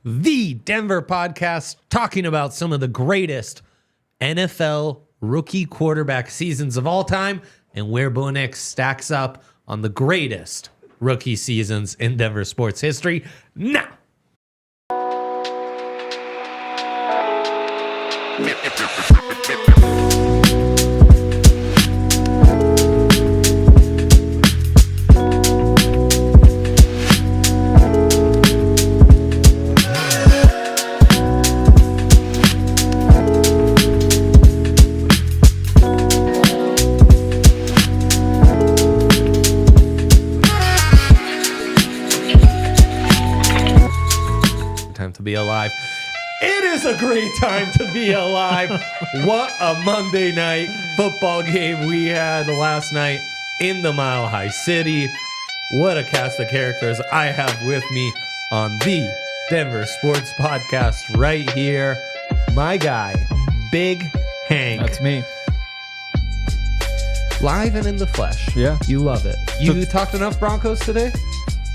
the Denver podcast, talking about some of the greatest NFL rookie quarterback seasons of all time and where Bo Nix stacks up on the greatest rookie seasons in Denver sports history. Now, time to be alive. It is a great time to be alive. What a Monday night football game we had last night in the Mile High City. What a cast of characters I have with me on the Denver Sports Podcast right here. My guy, Big Hank. That's me. Live and in the flesh. Yeah. You love it. You talked enough Broncos today?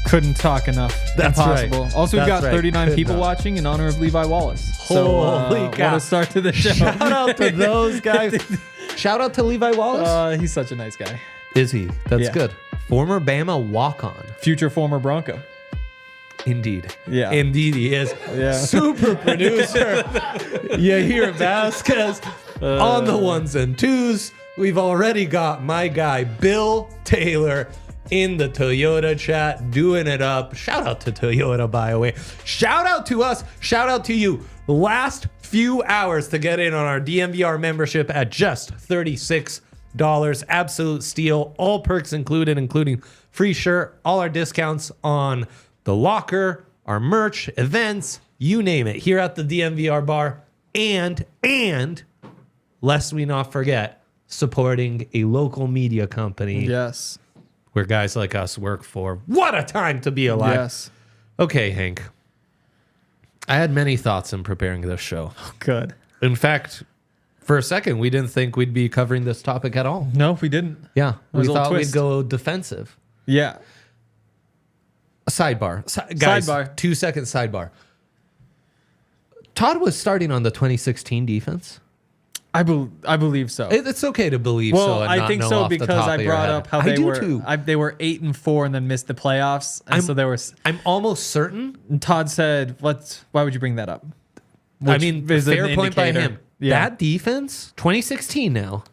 Couldn't talk enough. That's Impossible. right. Also, we've That's got right. 39 Could people not. watching in honor of Levi Wallace. Holy cow. What a start to the show. Shout out to those guys. Shout out to Levi Wallace. He's such a nice guy. Is he? That's Yeah. good. Former Bama walk-on. Future former Bronco. Indeed. Yeah. Indeed he is. Yeah. Super producer. Yair Vasquez on the ones and twos. We've already got my guy, Bill Taylor, in the Toyota chat, doing it up. Shout out to Toyota, by the way. Shout out to us. Shout out to you. Last few hours to get in on our DNVR membership at just $36. Absolute steal. All perks included, including free shirt, all our discounts on the locker, our merch, events, you name it, here at the DNVR bar. And lest we not forget, supporting a local media company. Yes. Where guys like us work for. What a time to be alive. Yes. Okay, Hank. I had many thoughts in preparing this show. Good. In fact, for a second, we didn't think we'd be covering this topic at all. No, we didn't. Yeah, we was a little thought we'd twist. go defensive. Yeah. A sidebar. Guys, Sidebar. 2-second sidebar. Todd was starting on the 2016 defense. I believe so. It's okay to believe well, so and I not think know so off the because top I of your brought head. up how I they do were too. they were 8-4 and then missed the playoffs. And so there was I'm almost certain. Todd said, why would you bring that up? I Which mean, is an fair point by indicator. him. Yeah. That defense, 2016 now,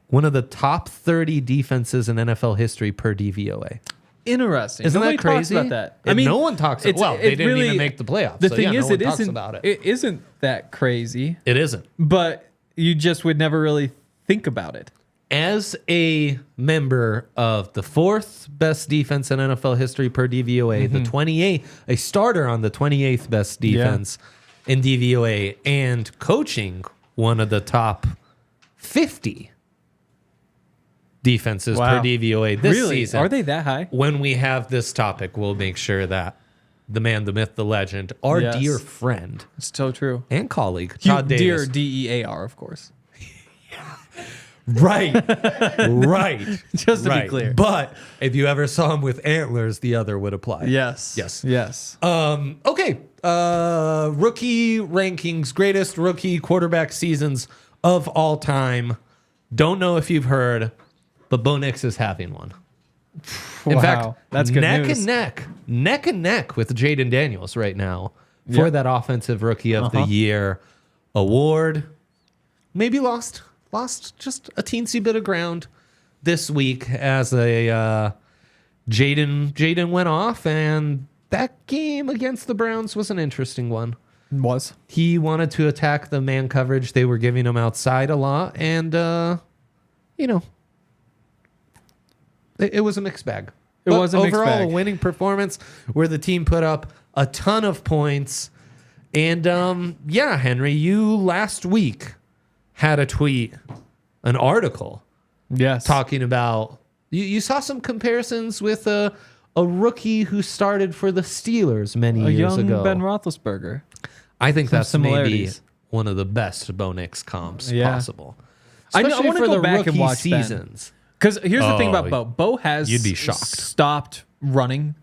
one of the top 30 defenses in NFL history per DVOA. Interesting. Isn't Nobody that crazy? talks about that. And no one talks. Well, they didn't even make the playoffs. The so thing yeah, is, no one it talks isn't about it. It isn't that crazy, It isn't. but you just would never really think about it. As a member of the 4th best defense in NFL history per DVOA, the 28th, a starter on the 28th best defense in DVOA, and coaching one of the top 50 defenses Wow. per DVOA this Really? season. Are they that high? When we have this topic, we'll make sure that the man, the myth, the legend, our Yes. dear friend It's so true. and colleague, Todd Dear Davis. DEAR, of course. Right. Right. Just to right. be clear. But if you ever saw him with antlers, the other would apply. Yes. Yes. Yes. Okay. Rookie rankings, greatest rookie quarterback seasons of all time. Don't know if you've heard, but Bo Nix is having one. In Wow. fact, That's good neck news. and neck with Jayden Daniels right now for Yeah. that offensive rookie of the year award. Maybe lost just a teensy bit of ground this week as a Jayden went off, and that game against the Browns was an interesting one. Was. He wanted to attack the man coverage. They were giving him outside a lot, and it was a mixed bag. It was a mixed overall bag. a winning performance where the team put up a ton of points. And Henry, you last week had a tweet, an article Yes. talking about you saw some comparisons with a rookie who started for the Steelers many A years young ago. Ben Roethlisberger. I think Some that's maybe similarities. one of the best Bo Nix comps Yeah. possible. I Especially wanna for go the back and rookie watch Ben. seasons. Because here's the thing Oh, about Bo. Bo has you'd be shocked. stopped running,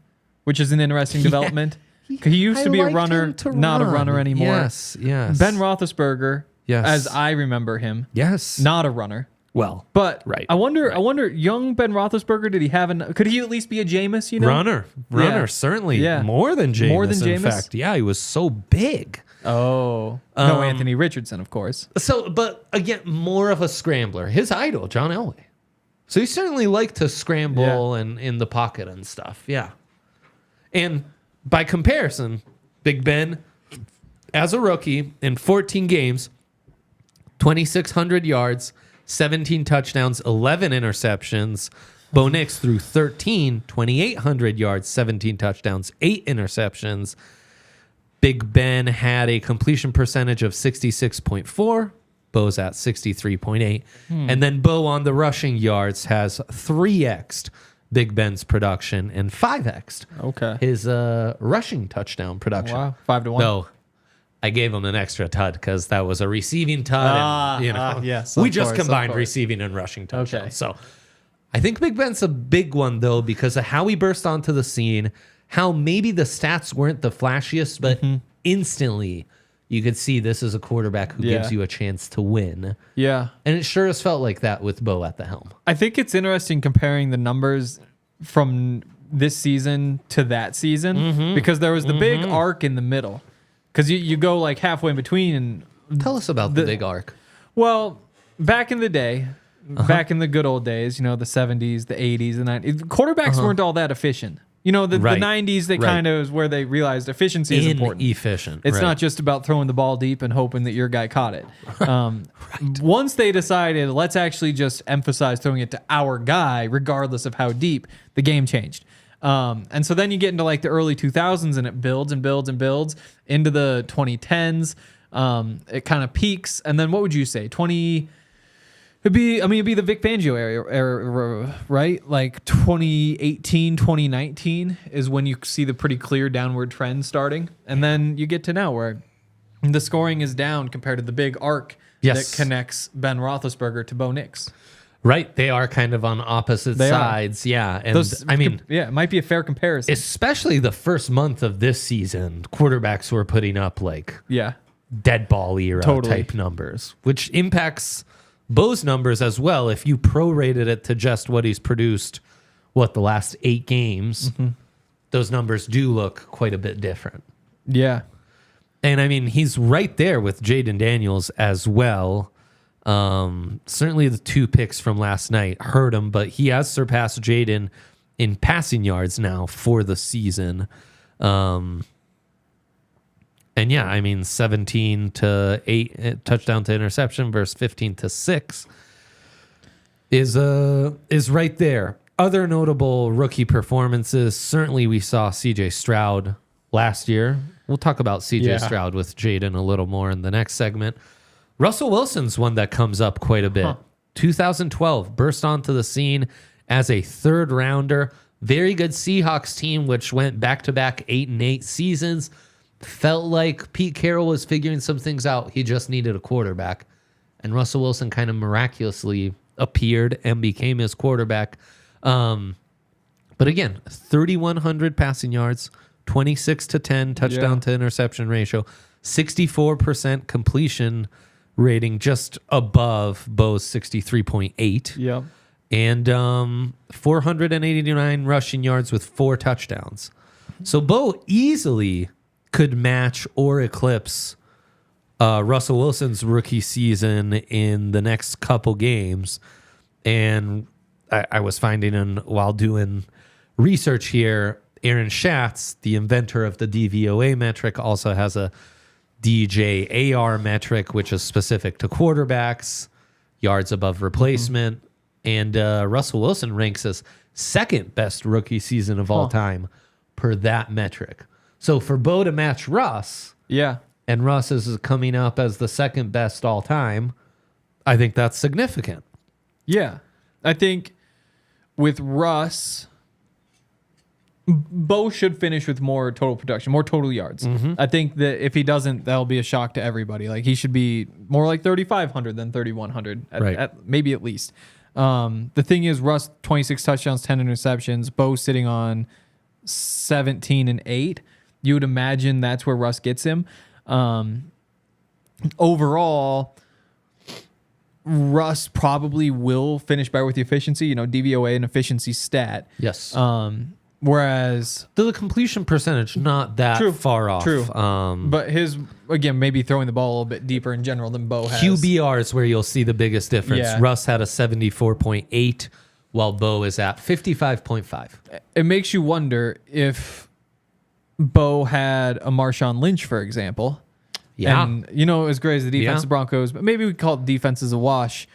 which is an interesting development. He used to be a liked runner, him to not a run. runner anymore. Yes. Ben Roethlisberger, Yes. as I remember him, Yes. not a runner. Well, But right. I wonder, young Ben Roethlisberger, did he have could he at least be a Jameis, runner, Yeah. certainly. Yeah. More than Jameis. More than In Jameis? fact, yeah, he was so big. Oh. No Anthony Richardson, of course. So, but again, more of a scrambler. His idol, John Elway. So he certainly liked to scramble and in the pocket and stuff. Yeah. And by comparison, Big Ben, as a rookie in 14 games, 2,600 yards, 17 touchdowns, 11 interceptions. Bo Nix threw 13, 2,800 yards, 17 touchdowns, 8 interceptions. Big Ben had a completion percentage of 66.4. Bo's at 63.8. And then Bo on the rushing yards has 3x'd Big Ben's production and 5x'd Okay. his rushing touchdown production. Wow. 5-1. No, I gave him an extra tud because that was a receiving tud. And, yes, we of just course, of combined course. receiving and rushing touchdowns. Okay. So I think Big Ben's a big one, though, because of how he burst onto the scene, how maybe the stats weren't the flashiest, but instantly you could see this is a quarterback who gives you a chance to win. Yeah. And it sure has felt like that with Bo at the helm. I think it's interesting comparing the numbers from this season to that season because there was the big arc in the middle. Because you go like halfway in between. And Tell us about the big arc. well, back in the day, back in the good old days, the 70s, the 80s, the 90s, quarterbacks weren't all that efficient. The Right. 90s, they kind of is where they realized efficiency is important. Inefficient. It's right. not just about throwing the ball deep and hoping that your guy caught it. Once they decided, let's actually just emphasize throwing it to our guy, regardless of how deep, the game changed. And so then you get into like the early 2000s and it builds and builds and builds into the 2010s. It kind of peaks. And then what would you say? It'd be the Vic Fangio era, right? Like 2018, 2019 is when you see the pretty clear downward trend starting. And then you get to now where the scoring is down compared to the big arc that connects Ben Roethlisberger to Bo Nix. Right. They are kind of on opposite sides. Yeah. And it might be a fair comparison. especially the first month of this season, quarterbacks were putting up like Yeah. dead ball era type numbers, which impacts Bo's numbers as well. If you prorated it to just what he's produced, the last 8 games, those numbers do look quite a bit different. Yeah. And I mean, he's right there with Jayden Daniels as well. Certainly the 2 picks from last night hurt him, but he has surpassed Jayden in passing yards now for the season. And yeah, I mean, 17 to 8 touchdown to interception versus 15 to 6 is right there. Other notable rookie performances. Certainly we saw CJ Stroud last year. We'll talk about CJ Stroud with Jayden a little more in the next segment. Russell Wilson's one that comes up quite a bit. 2012, burst onto the scene as a 3rd rounder. Very good Seahawks team, which went back-to-back 8-8 seasons. Felt like Pete Carroll was figuring some things out. He just needed a quarterback. And Russell Wilson kind of miraculously appeared and became his quarterback. But again, 3,100 passing yards, 26 to 10 touchdown to interception ratio, 64% completion rating, just above Bo's 63.8. Yep. And 489 rushing yards with 4 touchdowns. So Bo easily could match or eclipse Russell Wilson's rookie season in the next couple games. And I was finding while doing research here, Aaron Schatz, the inventor of the DVOA metric, also has a DJAR metric, which is specific to quarterbacks, yards above replacement. And Russell Wilson ranks as 2nd best rookie season of all time per that metric. So for Bo to match Russ, and Russ is coming up as the 2nd best all time, I think that's significant. Yeah. I think with Russ, Bo should finish with more total production, more total yards. I think that if he doesn't, that'll be a shock to everybody. Like he should be more like 3,500 than 3,100, maybe at least. The thing is, Russ 26 touchdowns, 10 interceptions. Bo sitting on 17 and 8. you would imagine that's where Russ gets him. Overall, Russ probably will finish better with the efficiency. DVOA and efficiency stat. Yes. Whereas The completion percentage, not that far off. True. But his, again, maybe throwing the ball a little bit deeper in general than Bo has. QBR is where you'll see the biggest difference. Yeah. Russ had a 74.8, while Bo is at 55.5. It makes you wonder if Bo had a Marshawn Lynch, for example. Yeah. And, as great as the defense of the Broncos, but maybe we call it defense as a wash.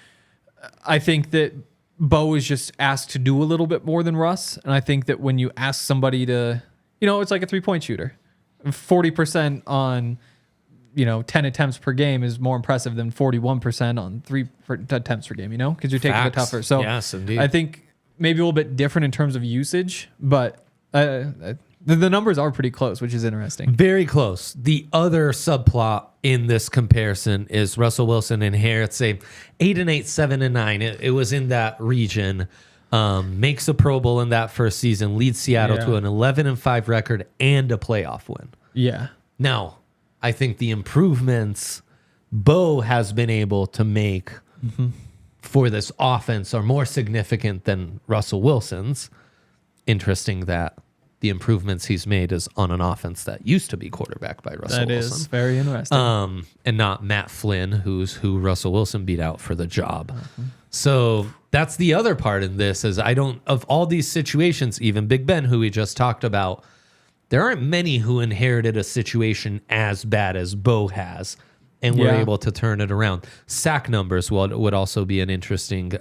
I think that Bo is just asked to do a little bit more than Russ. And I think that when you ask somebody to, it's like a 3-point shooter. 40% on, 10 attempts per game is more impressive than 41% on 3 attempts per game, because you're taking it tougher. So yes, indeed. I think maybe a little bit different in terms of usage, but the numbers are pretty close, which is interesting. Very close. The other subplot in this comparison is Russell Wilson inherits a 8-8, 7-9. It was in that region. Makes a Pro Bowl in that first season. Leads Seattle to an 11-5 record and a playoff win. Yeah. Now, I think the improvements Bo has been able to make for this offense are more significant than Russell Wilson's. Interesting that the improvements he's made is on an offense that used to be quarterbacked by Russell Wilson. That is very interesting. And not Matt Flynn, who Russell Wilson beat out for the job. So that's the other part in this is of all these situations, even Big Ben, who we just talked about, there aren't many who inherited a situation as bad as Bo has and were able to turn it around. Sack numbers would also be an interesting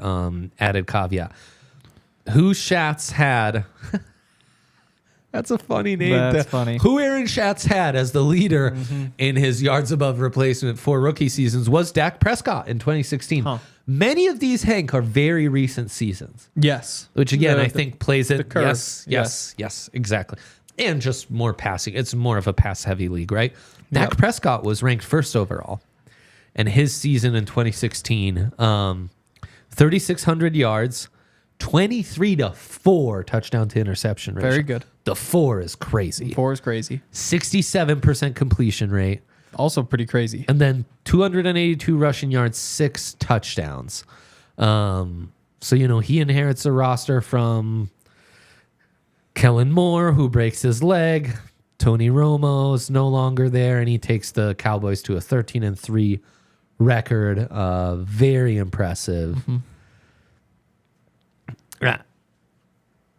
added caveat. Who Schatz had... That's a funny name. That's funny. Who Aaron Schatz had as the leader in his yards above replacement for rookie seasons was Dak Prescott in 2016. Huh. Many of these, Hank, are very recent seasons. Yes. Which, again, I think plays it. The curve. Yes, exactly. And just more passing. It's more of a pass-heavy league, right? Dak Prescott was ranked first overall. And his season in 2016, 3,600 yards, 23-4 touchdown to interception ratio. Very good. The 4 is crazy. 4 is crazy. 67% completion rate. Also pretty crazy. And then 282 rushing yards, 6 touchdowns. So, he inherits a roster from Kellen Moore, who breaks his leg. Tony Romo's no longer there, and he takes the Cowboys to a 13-3 record. Very impressive.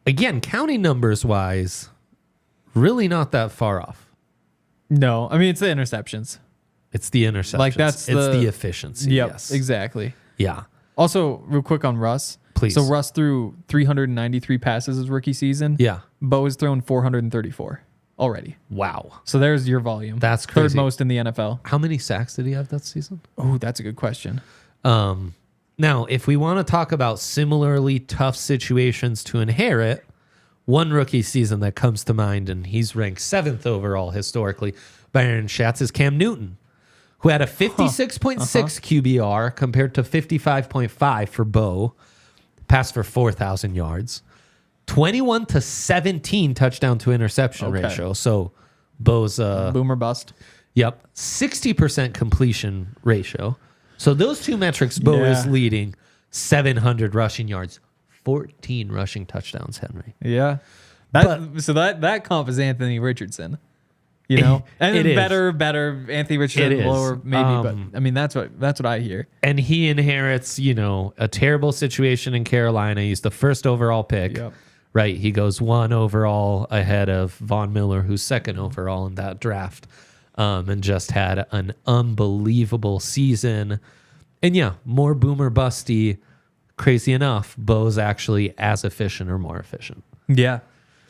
Again, counting numbers wise, really not that far off. No, I mean it's the interceptions. It's the interceptions. Like it's the efficiency. Yep, yes, exactly. Yeah. Also, real quick on Russ. Please. So Russ threw 393 passes his rookie season. Yeah. Bo has thrown 434 already. Wow. So there's your volume. That's crazy. Third most in the NFL. How many sacks did he have that season? Oh, that's a good question. Now, if we want to talk about similarly tough situations to inherit, one rookie season that comes to mind, and he's ranked 7th overall historically by Aaron Schatz, is Cam Newton, who had a 56.6 QBR compared to 55.5 for Bo, passed for 4,000 yards, 21-17 touchdown to interception ratio. So Bo's boomer bust. Yep, 60% completion ratio. So those two metrics, Bo is leading. 700 rushing yards, 14 rushing touchdowns, Henry. Yeah. That comp is Anthony Richardson. And it better Anthony Richardson, lower maybe, but I mean that's what I hear. And he inherits, a terrible situation in Carolina. He's the first overall pick. Yep. Right? He goes 1 overall ahead of Von Miller, who's 2nd overall in that draft. And just had an unbelievable season. And more boomer busty. Crazy enough, Bo's actually as efficient or more efficient. Yeah.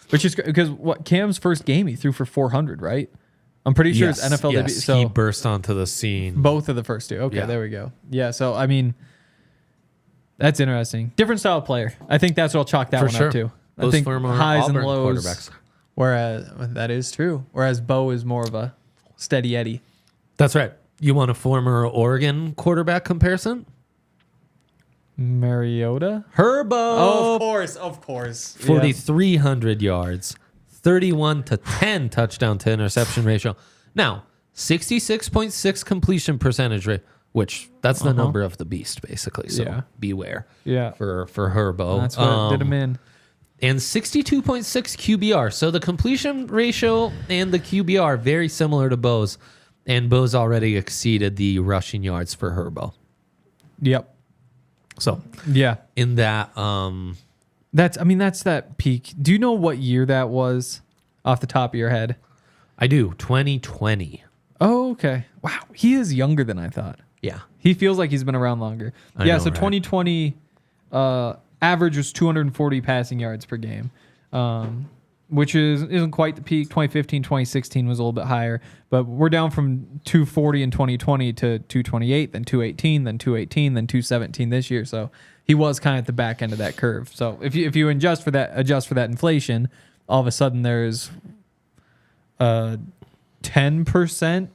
Which is because Cam's first game he threw for 400, right? I'm pretty sure it's NFL debut. So he burst onto the scene. Both of the first two. Okay, there we go. Yeah, so I mean, that's interesting. Different style of player. I think that's what I'll chalk that one up to. I think highs and lows. Quarterbacks. Whereas that is true. Whereas Bo is more of a steady Eddie. That's right. You want a former Oregon quarterback comparison? Mariota? Herbo. Oh, of course. 4,300 yards, 31-10 touchdown to interception ratio. Now, 66.6 completion percentage rate, which that's the number of the beast, basically. So beware for Herbo. That's what did him in. And 62.6 QBR. So the completion ratio and the QBR very similar to Bo's. And Bo's already exceeded the rushing yards for Herbo. Yep. So yeah, in that that's that peak. Do you know what year that was off the top of your head? I do. 2020. Oh, okay. Wow, he is younger than I thought. Yeah. He feels like he's been around longer. I know, so right? 2020 average was 240 passing yards per game, which isn't quite the peak. 2015, 2016 was a little bit higher, but we're down from 240 in 2020 to 228, then 218, then 218, then 217 this year. So he was kind of at the back end of that curve. So if you adjust for that inflation, all of a sudden there's a 10%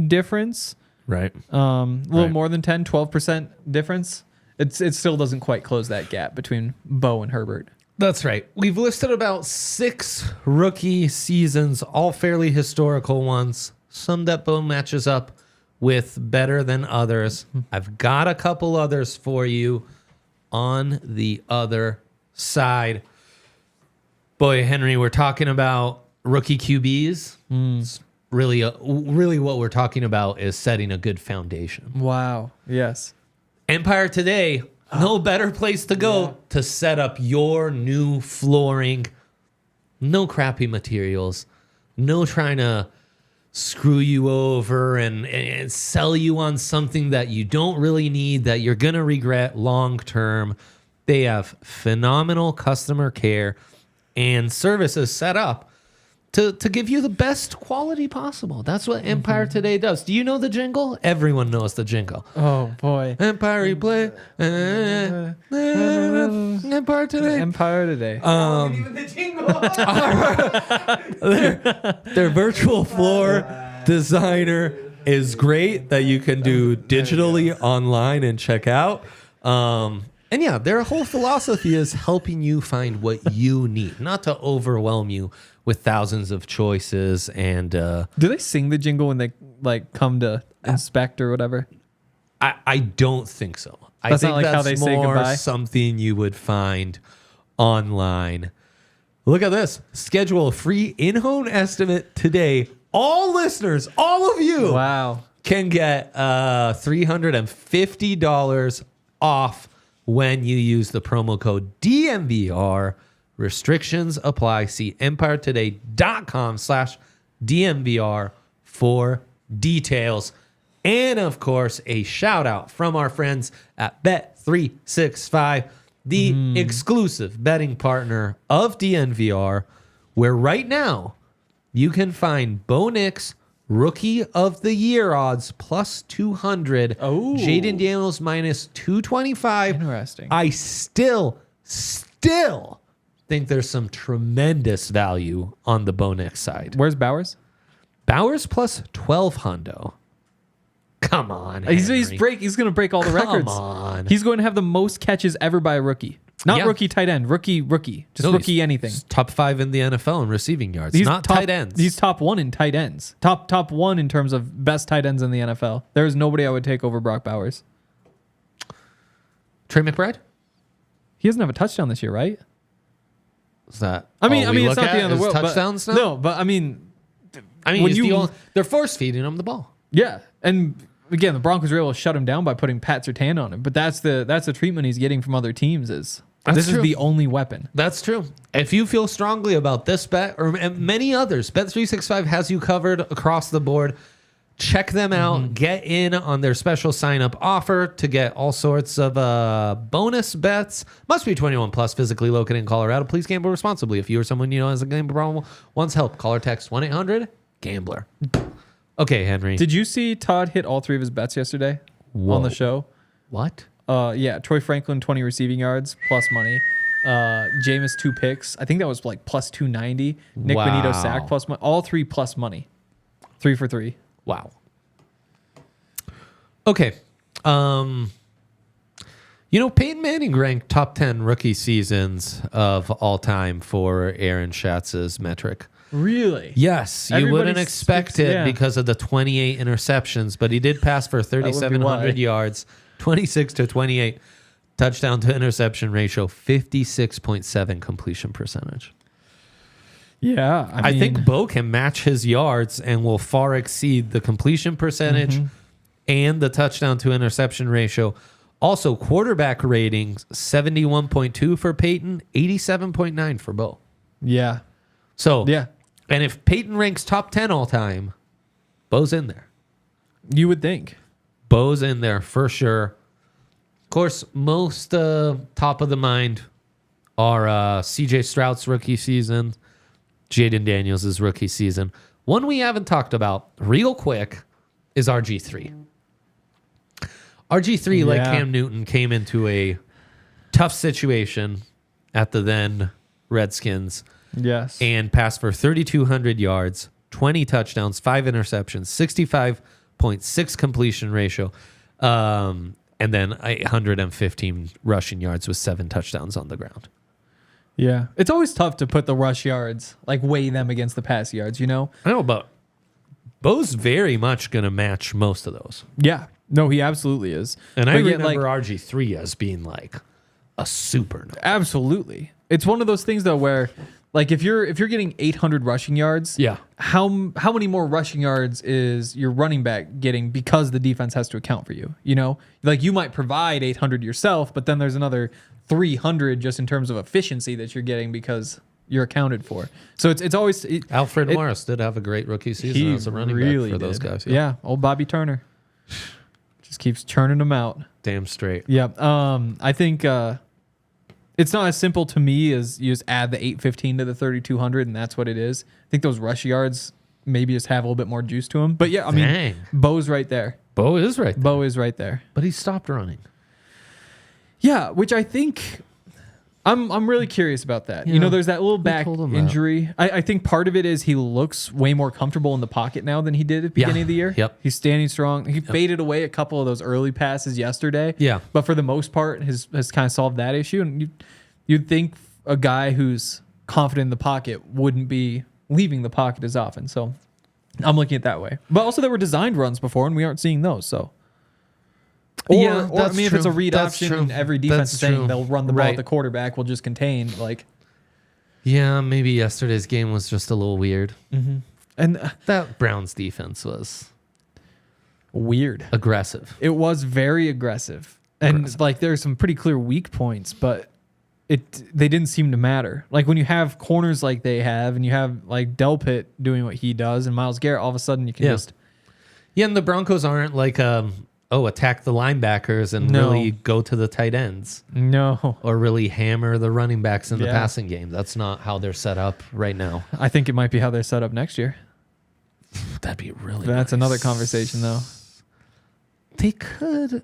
difference. Right. A little more than 10, 12% difference. It still doesn't quite close that gap between Bo and Herbert. That's right. We've listed about 6 rookie seasons, all fairly historical ones. Some that Bo matches up with better than others. I've got a couple others for you on the other side. Boy, Henry, we're talking about rookie QBs. It's really what we're talking about is setting a good foundation. Wow. Yes. Empire Today, no better place to go to set up your new flooring. No crappy materials. No trying to screw you over and sell you on something that you don't really need, that you're going to regret long term. They have phenomenal customer care and services set up to give you the best quality possible. That's what Empire Today does. Do you know the jingle? Everyone knows the jingle. Oh, boy. Empire Replay. Empire Today. Empire Today. Even the jingle. Their virtual floor designer is great that you can do digitally online and check out. And yeah, their whole philosophy is helping you find what you need, not to overwhelm you with thousands of choices. And Do they sing the jingle when they come to inspect or whatever? I don't think so. I That's think not like how that's they say more goodbye? something you would find online. Look at this. Schedule a free in-home estimate today. All listeners, all of you, Wow. can get $350 off when you use the promo code DNVR. Restrictions apply. See empiretoday.com/DNVR for details. And of course, a shout out from our friends at Bet365, the exclusive betting partner of DNVR, where right now you can find Bo Nix Rookie of the Year odds plus 200. Oh. Jayden Daniels minus 225. Interesting. I still think there's some tremendous value on the Bo Nix side. Where's Bowers? Bowers plus 12 hundo. Come on, He's Henry. going to break all the records. Come on. He's going to have the most catches ever by a rookie. Not rookie tight end, rookie. Just No, rookie he's anything. Top 5 in the NFL in receiving yards, He's not top, tight ends. He's top 1 in tight ends. Top 1 in terms of best tight ends in the NFL. There is nobody I would take over Brock Bowers. Trey McBride? He doesn't have a touchdown this year, right? Is that I mean, all we it's look not the at end of the is world. touchdowns but, now? No, but I mean, I mean, when he's they're force feeding him the ball. yeah, and again, the Broncos were able to shut him down by putting Pat Surtain on him. But that's the treatment he's getting from other teams. This true. is the only weapon. That's true. If you feel strongly about this bet or many others, Bet365 has you covered across the board. Check them out. Get in on their special sign-up offer to get all sorts of bonus bets. Must be 21 plus, physically located in Colorado. Please gamble responsibly. If you or someone you know has a gambling problem, wants help, call or text 1-800-GAMBLER. Okay, Henry. Did you see Todd hit all 3 of his bets yesterday on the show? What? Yeah, Troy Franklin 20 receiving yards plus money. Jameis 2 picks. I think that was like plus 290. Nick Wow. Benito sack plus money. All 3 plus money. 3 for 3. Wow. Okay. You know, Peyton Manning ranked top 10 rookie seasons of all time for Aaron Schatz's metric. Really? Yes, you Everybody wouldn't expect skips- it yeah. because of the 28 interceptions, but he did pass for 3,700 why. yards, 26 to 28 touchdown to interception ratio, 56.7 completion percentage. Yeah. I think Bo can match his yards and will far exceed the completion percentage and the touchdown to interception ratio. Also, quarterback ratings, 71.2 for Peyton, 87.9 for Bo. Yeah. So, Yeah. And if Peyton ranks top 10 all time, Bo's in there. You would think. Bo's in there for sure. Of course, most top of the mind are CJ Stroud's rookie season, Jayden Daniels' rookie season. One we haven't talked about real quick is RG3. RG3, like Cam Newton, came into a tough situation at the then Redskins. Yes. And passed for 3,200 yards, 20 touchdowns, 5 interceptions, 65.6 completion ratio, and then 115 rushing yards with 7 touchdowns on the ground. Yeah. It's always tough to put the rush yards, like weigh them against the pass yards, you know? I know, but Bo's very much going to match most of those. Yeah. No, he absolutely is. And I But yet, remember RG3 as being like a super number. Absolutely. It's one of those things though where like if you're getting 800 rushing yards, Yeah. how many more rushing yards is your running back getting because the defense has to account for you, you know? Like you might provide 800 yourself, but then there's another 300 just in terms of efficiency that you're getting because you're accounted for. So it's always Alfred Morris did have a great rookie season as a running back for those guys. Yeah, old Bobby Turner. Just keeps churning them out. Damn straight. Yeah. I think it's not as simple to me as you just add the 815 to the 3,200 and that's what it is. I think those rush yards maybe just have a little bit more juice to them. But yeah, I mean, Dang. Bo's right there. Bo is right there. Bo is right there. But he stopped running. Yeah, which I think I'm really curious about that. You Yeah. know, there's that little back told him that? injury. I think part of it is he looks way more comfortable in the pocket now than he did at the beginning of the year. Yep. He's standing strong. He faded away a couple of those early passes yesterday. Yeah. But for the most part, has kind of solved that issue. And you'd think a guy who's confident in the pocket wouldn't be leaving the pocket as often. So I'm looking at it that way. But also there were designed runs before, and we aren't seeing those. So. Or I that's mean, if it's a true. read That's option true. and every defense That's is saying true. they'll run the ball at Right. the quarterback, will just contain, like. Yeah, maybe yesterday's game was just a little weird. And That Browns defense was weird. aggressive. It was very aggressive. And like there's some pretty clear weak points, but they didn't seem to matter. Like when you have corners like they have and you have like Delpit doing what he does and Myles Garrett, all of a sudden you can just Yeah, and the Broncos aren't like, attack the linebackers and No. really go to the tight ends no. or really hammer the running backs in the Yeah. passing game. That's not how they're set up right now. I think it might be how they're set up next year. That'd be really That's nice. another conversation though. They could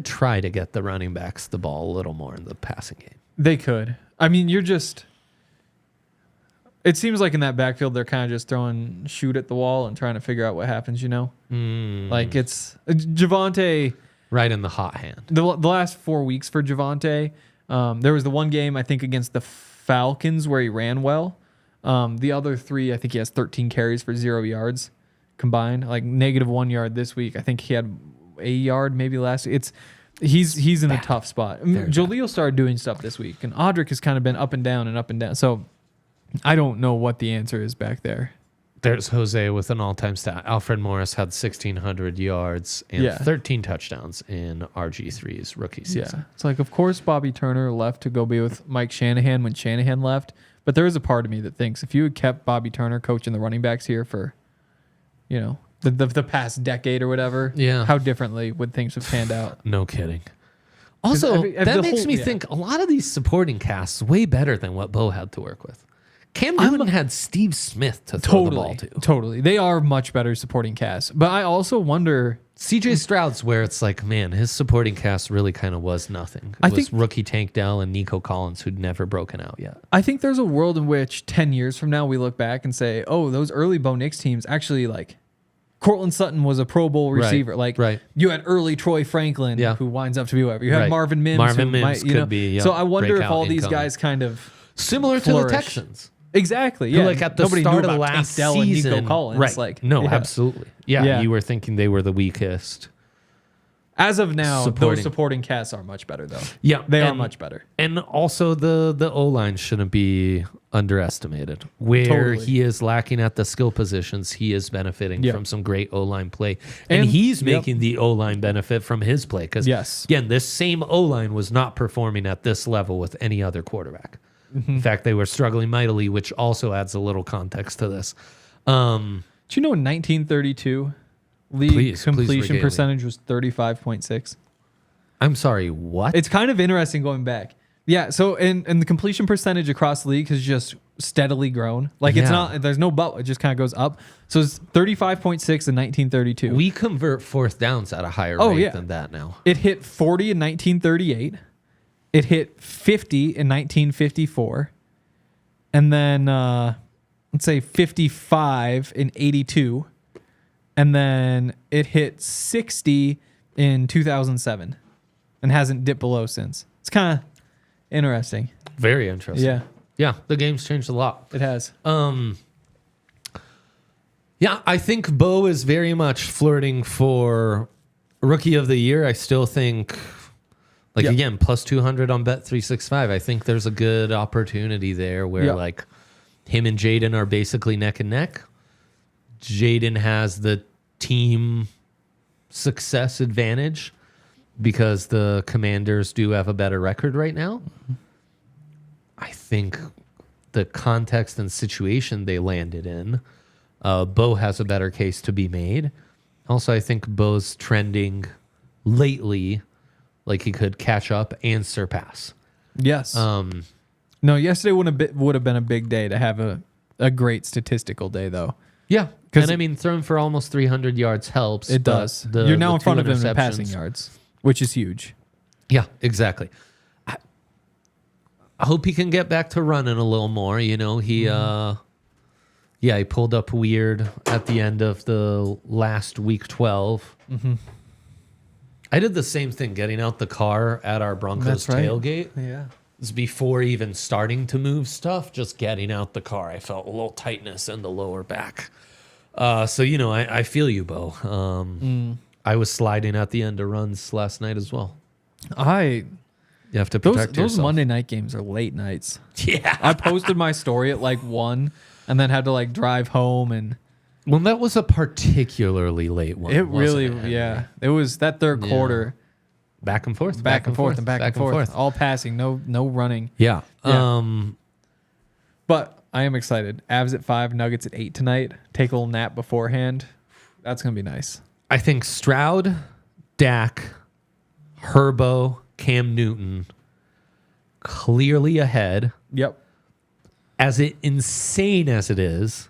try to get the running backs the ball a little more in the passing game. They could. I mean, it seems like in that backfield, they're kind of just throwing shoot at the wall and trying to figure out what happens, you know? Like it's Javonte. Right in the hot hand. The last 4 weeks for Javonte, there was the one game, I think, against the Falcons where he ran well. The other 3, I think he has 13 carries for 0 yards combined, like -1 yard this week. I think he had a yard maybe last week. He's in a tough spot. I mean, Jaleel started doing stuff this week, and Audric has kind of been up and down and up and down. So I don't know what the answer is back there. There's Jose with an all-time stat. Alfred Morris had 1,600 yards and 13 touchdowns in RG3's rookie season. Yeah, it's like, of course, Bobby Turner left to go be with Mike Shanahan when Shanahan left. But there is a part of me that thinks if you had kept Bobby Turner coaching the running backs here for, you know, the past decade or whatever, how differently would things have panned out? No kidding. Also, that makes me think a lot of these supporting casts way better than what Bo had to work with. Cam Newton had Steve Smith to throw the ball to. Totally. They are much better supporting casts. But I also wonder... CJ Stroud's where it's like, man, his supporting cast really kind of was nothing. It was rookie Tank Dell and Nico Collins who'd never broken out yet. I think there's a world in which 10 years from now we look back and say, oh, those early Bo Nix teams actually like Cortland Sutton was a Pro Bowl receiver. Right. You had early Troy Franklin, who winds up to be whatever. You had Marvin Mims. Marvin Mims could be. So I wonder if breakout all these incoming. guys kind of Similar to the Texans. Exactly. Who, Yeah. like at the Nobody start knew of about last Tank Dell season, and Nico Collins. right? Like, No, yeah. absolutely. Yeah, you were thinking they were the weakest. As of now, those supporting casts are much better, though. Yeah, they are much better. And also the O-line shouldn't be underestimated. Where he is lacking at the skill positions, he is benefiting from some great O-line play. And he's making the O-line benefit from his play. Because, again, this same O-line was not performing at this level with any other quarterback. In fact, they were struggling mightily, which also adds a little context to this. Do you know in 1932... league completion percentage was 35.6. I'm sorry, what? It's kind of interesting going back. Yeah, so and the completion percentage across the league has just steadily grown. Like it's not, there's no but, it just kind of goes up. So it's 35.6 in 1932. We convert fourth downs at a higher rate than that now. It hit 40 in 1938. It hit 50 in 1954. And then let's say 55 in 82. And then it hit 60 in 2007 and hasn't dipped below since. It's kind of interesting. Very interesting. Yeah. Yeah, the game's changed a lot. It has. Yeah, I think Bo is very much flirting for Rookie of the Year. I still think, again, plus 200 on Bet365. I think there's a good opportunity there where, like, him and Jayden are basically neck and neck. Jayden has the team success advantage because the Commanders do have a better record right now. I think the context and situation they landed in, Bo has a better case to be made. Also, I think Bo's trending lately like he could catch up and surpass. Yes. No, yesterday would have been a big day to have a great statistical day, though. Yeah. And I mean, throwing for almost 300 yards helps. It does. You're now in front of him in passing yards, which is huge. Yeah, exactly. I hope he can get back to running a little more. You know, he pulled up weird at the end of the last week 12. I did the same thing getting out the car at our Broncos tailgate. Yeah. It's before even starting to move stuff, just getting out the car. I felt a little tightness in the lower back. So, you know, I feel you, Bo. I was sliding at the end of runs last night as well. You have to protect yourself. Those Monday night games are late nights. Yeah. I posted my story at like 1 and then had to like drive home and... Well, that was a particularly late one. It really, It was that third quarter. Back and forth. Back and forth. All passing, no running. Yeah. But I am excited. Avs at 5, Nuggets at 8 tonight. Take a little nap beforehand. That's going to be nice. I think Stroud, Dak, Herbo, Cam Newton, clearly ahead. Yep. As insane as it is,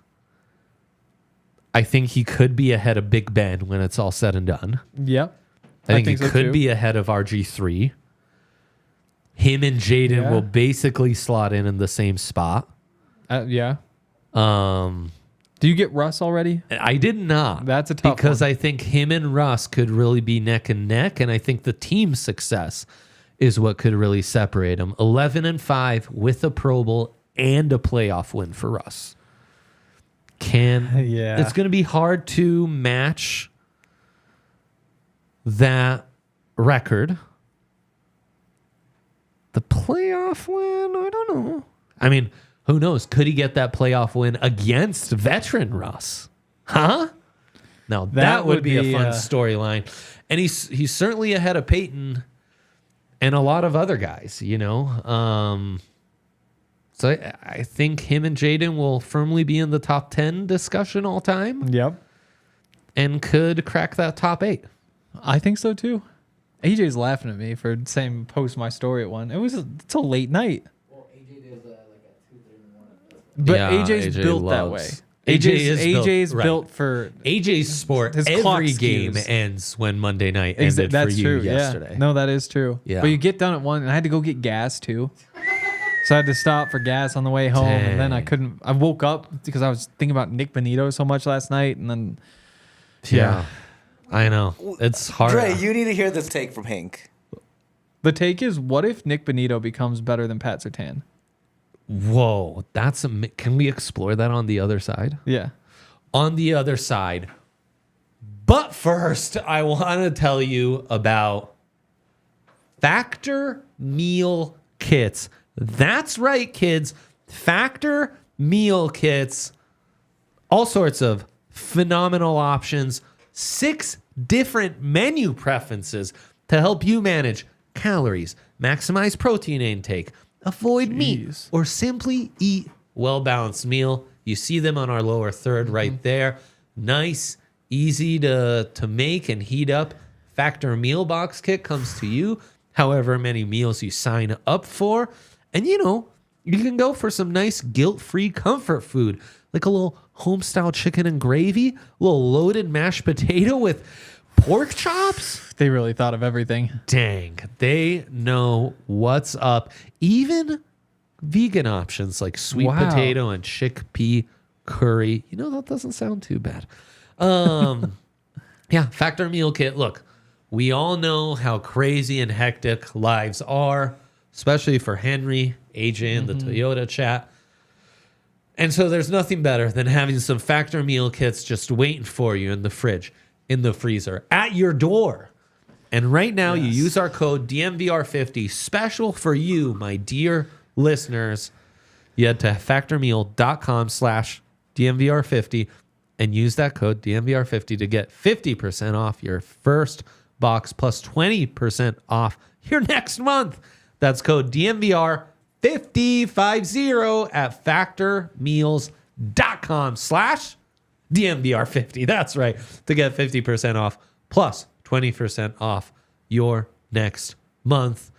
I think he could be ahead of Big Ben when it's all said and done. Yep. I think he could be ahead of RG3. Him and Jayden will basically slot in the same spot. Yeah. Do you get Russ already? I did not. That's a tough because one. I think him and Russ could really be neck and neck, and I think the team success is what could really separate them. 11-5 with a Pro Bowl and a playoff win for Russ. It's going to be hard to match that record. The playoff win, I don't know. I mean, who knows? Could he get that playoff win against veteran Russ? Huh? Now, that would be a fun storyline. And he's certainly ahead of Peyton and a lot of other guys, you know. So I think him and Jayden will firmly be in the top 10 discussion all time. Yep. And could crack that top 8. I think so too. AJ's laughing at me for saying post my story at 1. It's a late night. Well, AJ does like at 2:30 in the morning. But AJ's built that way. AJ's built for AJ's sport. His every clock game skews. ends when Monday night ended for you yesterday. Yeah. No, that is true. Yeah. But you get done at 1, and I had to go get gas too. So I had to stop for gas on the way home, and then I woke up because I was thinking about Nick Benito so much last night, and then Yeah. I know. It's hard. Dre, you need to hear this take from Hank. The take is, what if Nick Bonito becomes better than Pat Surtain? Whoa. Can we explore that on the other side? Yeah. On the other side. But first, I want to tell you about Factor Meal Kits. That's right, kids. Factor Meal Kits. All sorts of phenomenal options. 6 different menu preferences to help you manage calories, maximize protein intake, avoid meat, or simply eat well-balanced meal. You see them on our lower third right there. Nice, easy to make and heat up. Factor Meal Box Kit comes to you however many meals you sign up for. And you can go for some nice guilt-free comfort food, like a little home-style chicken and gravy, a little loaded mashed potato with pork chops. They really thought of everything. Dang, they know what's up. Even vegan options like sweet potato and chickpea curry. That doesn't sound too bad. Yeah, Factor Meal Kit. Look, we all know how crazy and hectic lives are, especially for Henry, AJ, and the Toyota chat. And so there's nothing better than having some Factor Meal Kits just waiting for you in the fridge, in the freezer, at your door. And right now you use our code DNVR50, special for you, my dear listeners. You head to factormeal.com/DNVR50 and use that code DNVR50 to get 50% off your first box plus 20% off your next month. That's code DNVR50 at factormeals.com/DNVR50. That's right, to get 50% off plus 20% off your next month.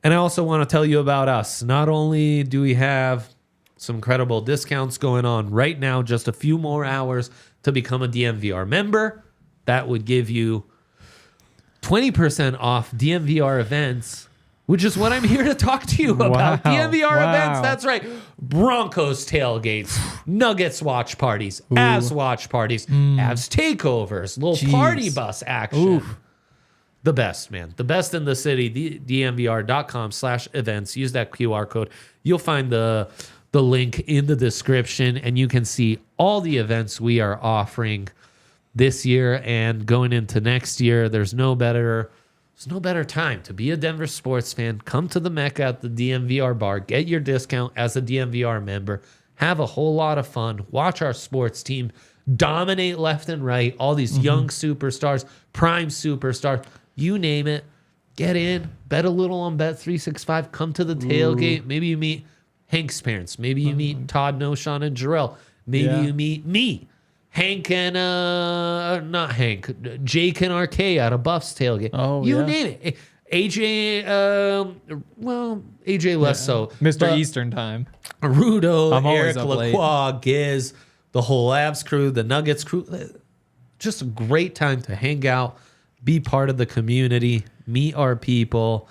And I also want to tell you about us. Not only do we have some incredible discounts going on right now, just a few more hours to become a DNVR member. That would give you 20% off DNVR events, which is what I'm here to talk to you about. DNVR events, that's right. Broncos tailgates, Nuggets watch parties, Avs watch parties, Avs takeovers, little party bus action. The best, man. The best in the city, DNVR.com/events. Use that QR code. You'll find the link in the description, and you can see all the events we are offering this year and going into next year. There's no better time to be a Denver sports fan. Come to the Mecca at the DNVR bar. Get your discount as a DNVR member. Have a whole lot of fun. Watch our sports team dominate left and right. All these young superstars, prime superstars, you name it. Get in. Bet a little on Bet365. Come to the tailgate. Maybe you meet Hank's parents. Maybe you meet Todd, Noshawn, and Jarrell. Maybe you meet me. Hank and not Hank, Jake and RK out of Buff's tailgate. You name it. AJ, AJ less so. Mr. Eastern time. Rudo, I'm always Eric up late. Lacroix, Giz, the whole Avs crew, the Nuggets crew. Just a great time to hang out, be part of the community, meet our people,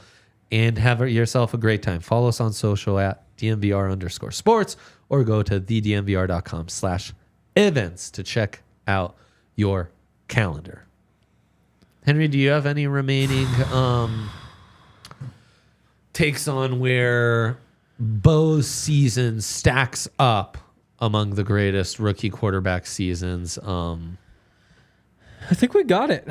and have yourself a great time. Follow us on social at DNVR_sports or go to thednvr.com/events to check out your calendar. Henry, do you have any remaining takes on where Bo's season stacks up among the greatest rookie quarterback seasons? I think we got it.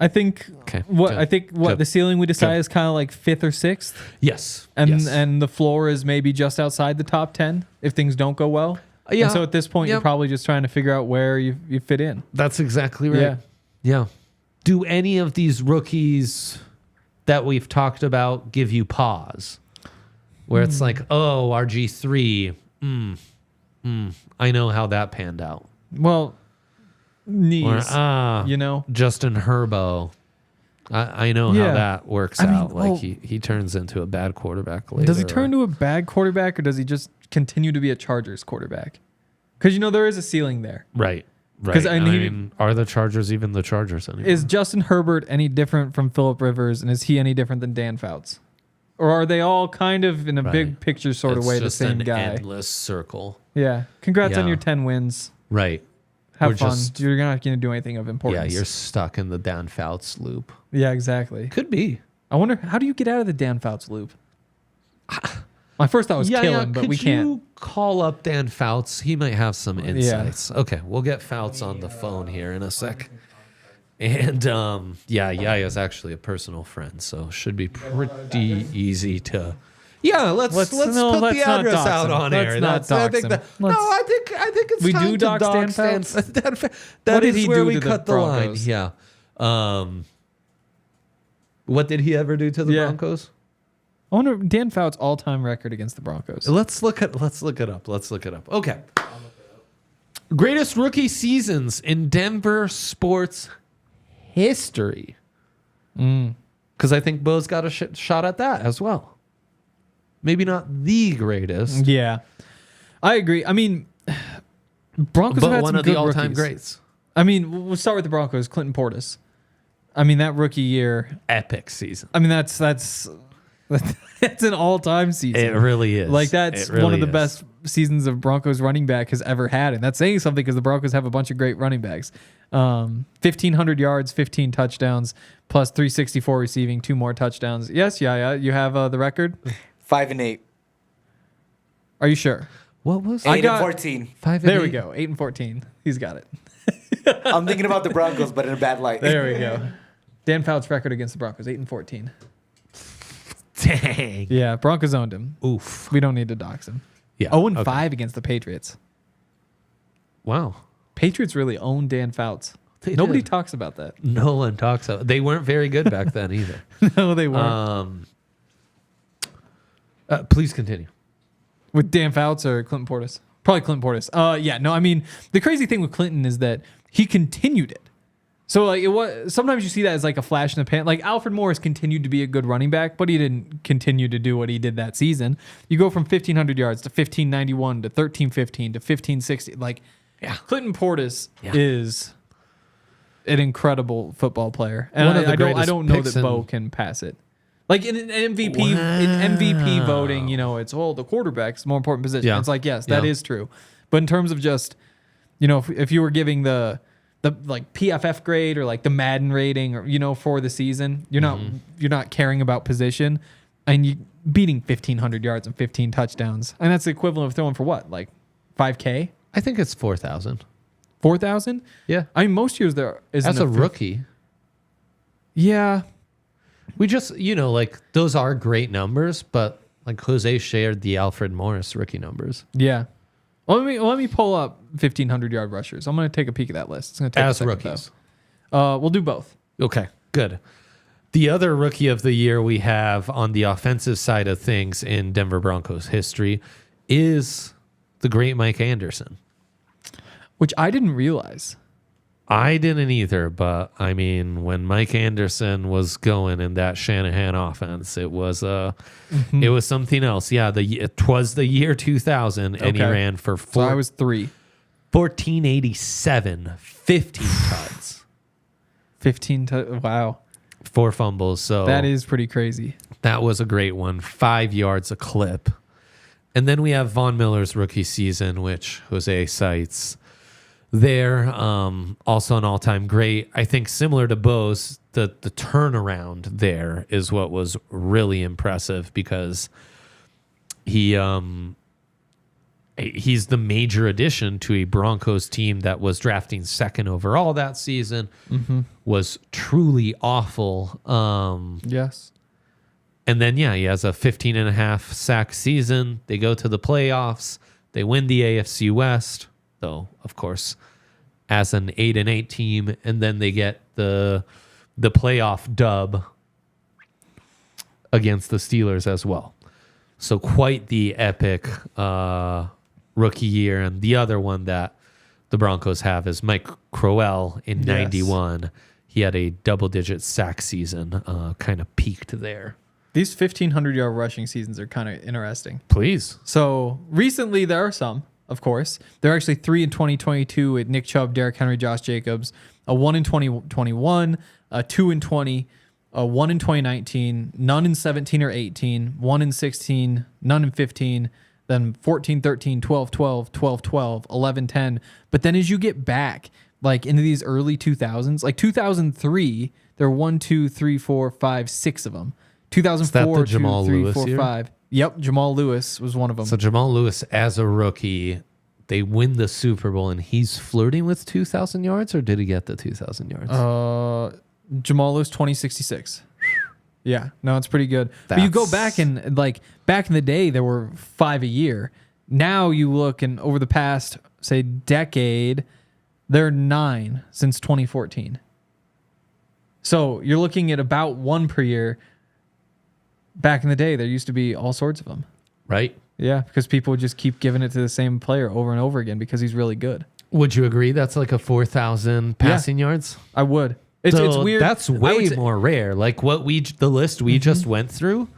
I think the ceiling we decide is kind of like 5th or 6th. Yes. And the floor is maybe just outside the top 10 if things don't go well. Yeah. And so at this point, you're probably just trying to figure out where you fit in. That's exactly right. Yeah. Do any of these rookies that we've talked about give you pause? Where it's like, oh, RG3, I know how that panned out. Well, knees, or, Justin Herbo. I know how that works out. Like he turns into a bad quarterback later. Does he turn to a bad quarterback, or does he just continue to be a Chargers quarterback? Because there is a ceiling there. Right. Because I mean, are the Chargers even the Chargers anymore? Is Justin Herbert any different from Phillip Rivers, and is he any different than Dan Fouts? Or are they all kind of in a big picture sort of way the same guy? Endless circle. Yeah. Congrats on your 10 wins. Right. Have fun. You're not going to do anything of importance. Yeah, you're stuck in the Dan Fouts loop. Yeah, exactly. Could be. I wonder, how do you get out of the Dan Fouts loop? My first thought was kill him, but we can't. Could you call up Dan Fouts? He might have some insights. Okay, we'll get Fouts on the phone here in a sec. And Yaya is actually a personal friend, so should be pretty easy to. Yeah, let's put the address out on air. I think it's we time do to dox Dan Fouts. Fouts? That did is he where do we to the cut the line. Broncos? Yeah. What did he ever do to the Broncos? I wonder Dan Fouts' all-time record against the Broncos. Let's look it up. Okay. Greatest rookie seasons in Denver sports history. Because I think Bo's got a shot at that as well. Maybe not the greatest. Yeah, I agree. I mean, Broncos have had one some of the good all-time rookies. greats. I mean, we'll start with the Broncos. Clinton Portis. I mean, that rookie year, Epic season. I mean, that's an all-time season. It really is. Like, that's one of the best seasons of Broncos running back has ever had. And that's saying something because the Broncos have a bunch of great running backs. 1,500 yards, 15 touchdowns, plus 364 receiving, 2 more touchdowns. Yes, yeah. You have the record? 5-8. Are you sure? What was 8-14. 5 There we go. 8-14. He's got it. I'm thinking about the Broncos, but in a bad light. There we go. Dan Fouts' record against the Broncos, 8-14. Dang. Yeah, Broncos owned him. Oof. We don't need to dox him. Yeah. 0-5 against the Patriots. Wow. Patriots really own Dan Fouts. They Nobody did. talks about that. No one talks about. They weren't very good back then either. No, they weren't. Please continue. With Dan Fouts or Clinton Portis? Probably Clinton Portis. Yeah, no, I mean, the crazy thing with Clinton is that he continued it. So like it was, sometimes you see that as like a flash in the pan. Like Alfred Morris continued to be a good running back, but he didn't continue to do what he did that season. You go from 1,500 yards to 1,591 to 1,315 to 1,560. Like, Clinton Portis is an incredible football player, and I don't know that Bo can pass it. Like in MVP voting, you know, it's the quarterback's more important position. Yeah. It's like, yes, that is true, but in terms of just, you know, if you were giving the like PFF grade or like the Madden rating or, you know, for the season, you're not caring about position, and you beating 1,500 yards and 15 touchdowns, and that's the equivalent of throwing for what, like 5K? I think it's 4,000. 4,000? Yeah. I mean, most years there is As a rookie. Yeah. We just, you know, like those are great numbers, but like Jose shared the Alfred Morris rookie numbers. Yeah. Well, let me pull up 1,500 yard rushers. I'm going to take a peek at that list. It's going to take As a second, rookies. We'll do both. Okay, good. The other rookie of the year we have on the offensive side of things in Denver Broncos history is the great Mike Anderson. Which I didn't realize. I didn't either, but I mean, when Mike Anderson was going in that Shanahan offense, it was it was something else. Yeah, it was the year 2000, and he ran for So I was 3. 1487, 15 tuds, 15. Wow, 4 fumbles. So that is pretty crazy. that was a great one. 5 yards a clip. And then we have Von Miller's rookie season, which Jose cites there. Also an all-time great. I think similar to Bo's, the turnaround there is what was really impressive, because he's the major addition to a Broncos team that was drafting second overall that season, was truly awful. Yes. And then, he has a 15.5 sack season. They go to the playoffs. They win the AFC West, though, of course, as an 8-8 team. And then they get the playoff dub against the Steelers as well. So quite the epic rookie year. And the other one that the Broncos have is Mike Crowell in 91. He had a double-digit sack season, kind of peaked there. These 1,500 yard rushing seasons are kind of interesting. Please. So recently there are some, of course. There are actually 3 in 2022 with Nick Chubb, Derrick Henry, Josh Jacobs, a 1 in 2021, a 2 in 20, a 1 in 2019, none in 17 or 18, 1 in 16, none in 15, then 14, 13, 12, 12, 12, 12, 11, 10. But then as you get back, like into these early 2000s, like 2003, there were 1, 2, 3, 4, 5, 6 of them. 2004, the Jamal 2, 3, Lewis 4, year? 5. Yep, Jamal Lewis was one of them. So Jamal Lewis, as a rookie, they win the Super Bowl, and he's flirting with 2,000 yards, or did he get the 2,000 yards? Jamal Lewis 2066. Yeah, no, it's pretty good. But you go back and like back in the day, there were 5 a year. Now you look and over the past say decade, there are 9 since 2014. So you're looking at about 1 per year. Back in the day, there used to be all sorts of them. Right? Yeah, because people would just keep giving it to the same player over and over again because he's really good. Would you agree that's like a 4,000 passing yards? I would. It's weird. That's way more rare. Like the list we just went through,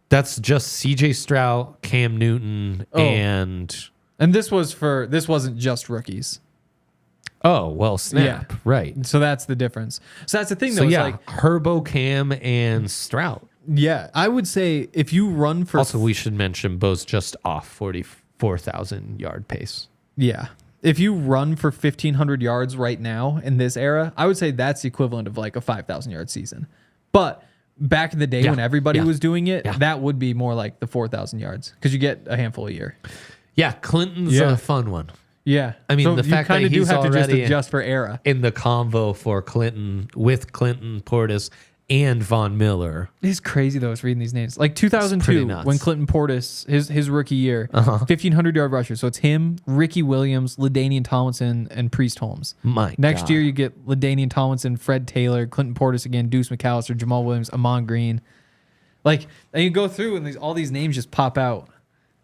that's just CJ Stroud, Cam Newton, and this wasn't just rookies. Oh, well, snap. Yeah. Right. So that's the difference. So that's the thing, though. So, It's yeah, like, Herbo, Cam, and Stroud. yeah, I would say if you run for... Also, we should mention Bo's just off 44,000 yard pace. Yeah. If you run for 1,500 yards right now in this era, I would say that's the equivalent of like a 5,000 yard season. But back in the day when everybody was doing it, that would be more like the 4,000 yards because you get a handful a year. Yeah, Clinton's a fun one. Yeah. I mean, so the fact that you he's have to just already adjust for era. in the convo for Clinton with Clinton Portis and Von Miller. It's crazy though. It's reading these names. Like pretty 2002, nuts. when Clinton Portis, his rookie year, 1,500 yard rusher. So it's him, Ricky Williams, LaDainian Tomlinson, and Priest Holmes. Next God. year you get LaDainian Tomlinson, Fred Taylor, Clinton Portis again, Deuce McAllister, Jamal Williams, Amon Green. Like, and you go through and all these names just pop out.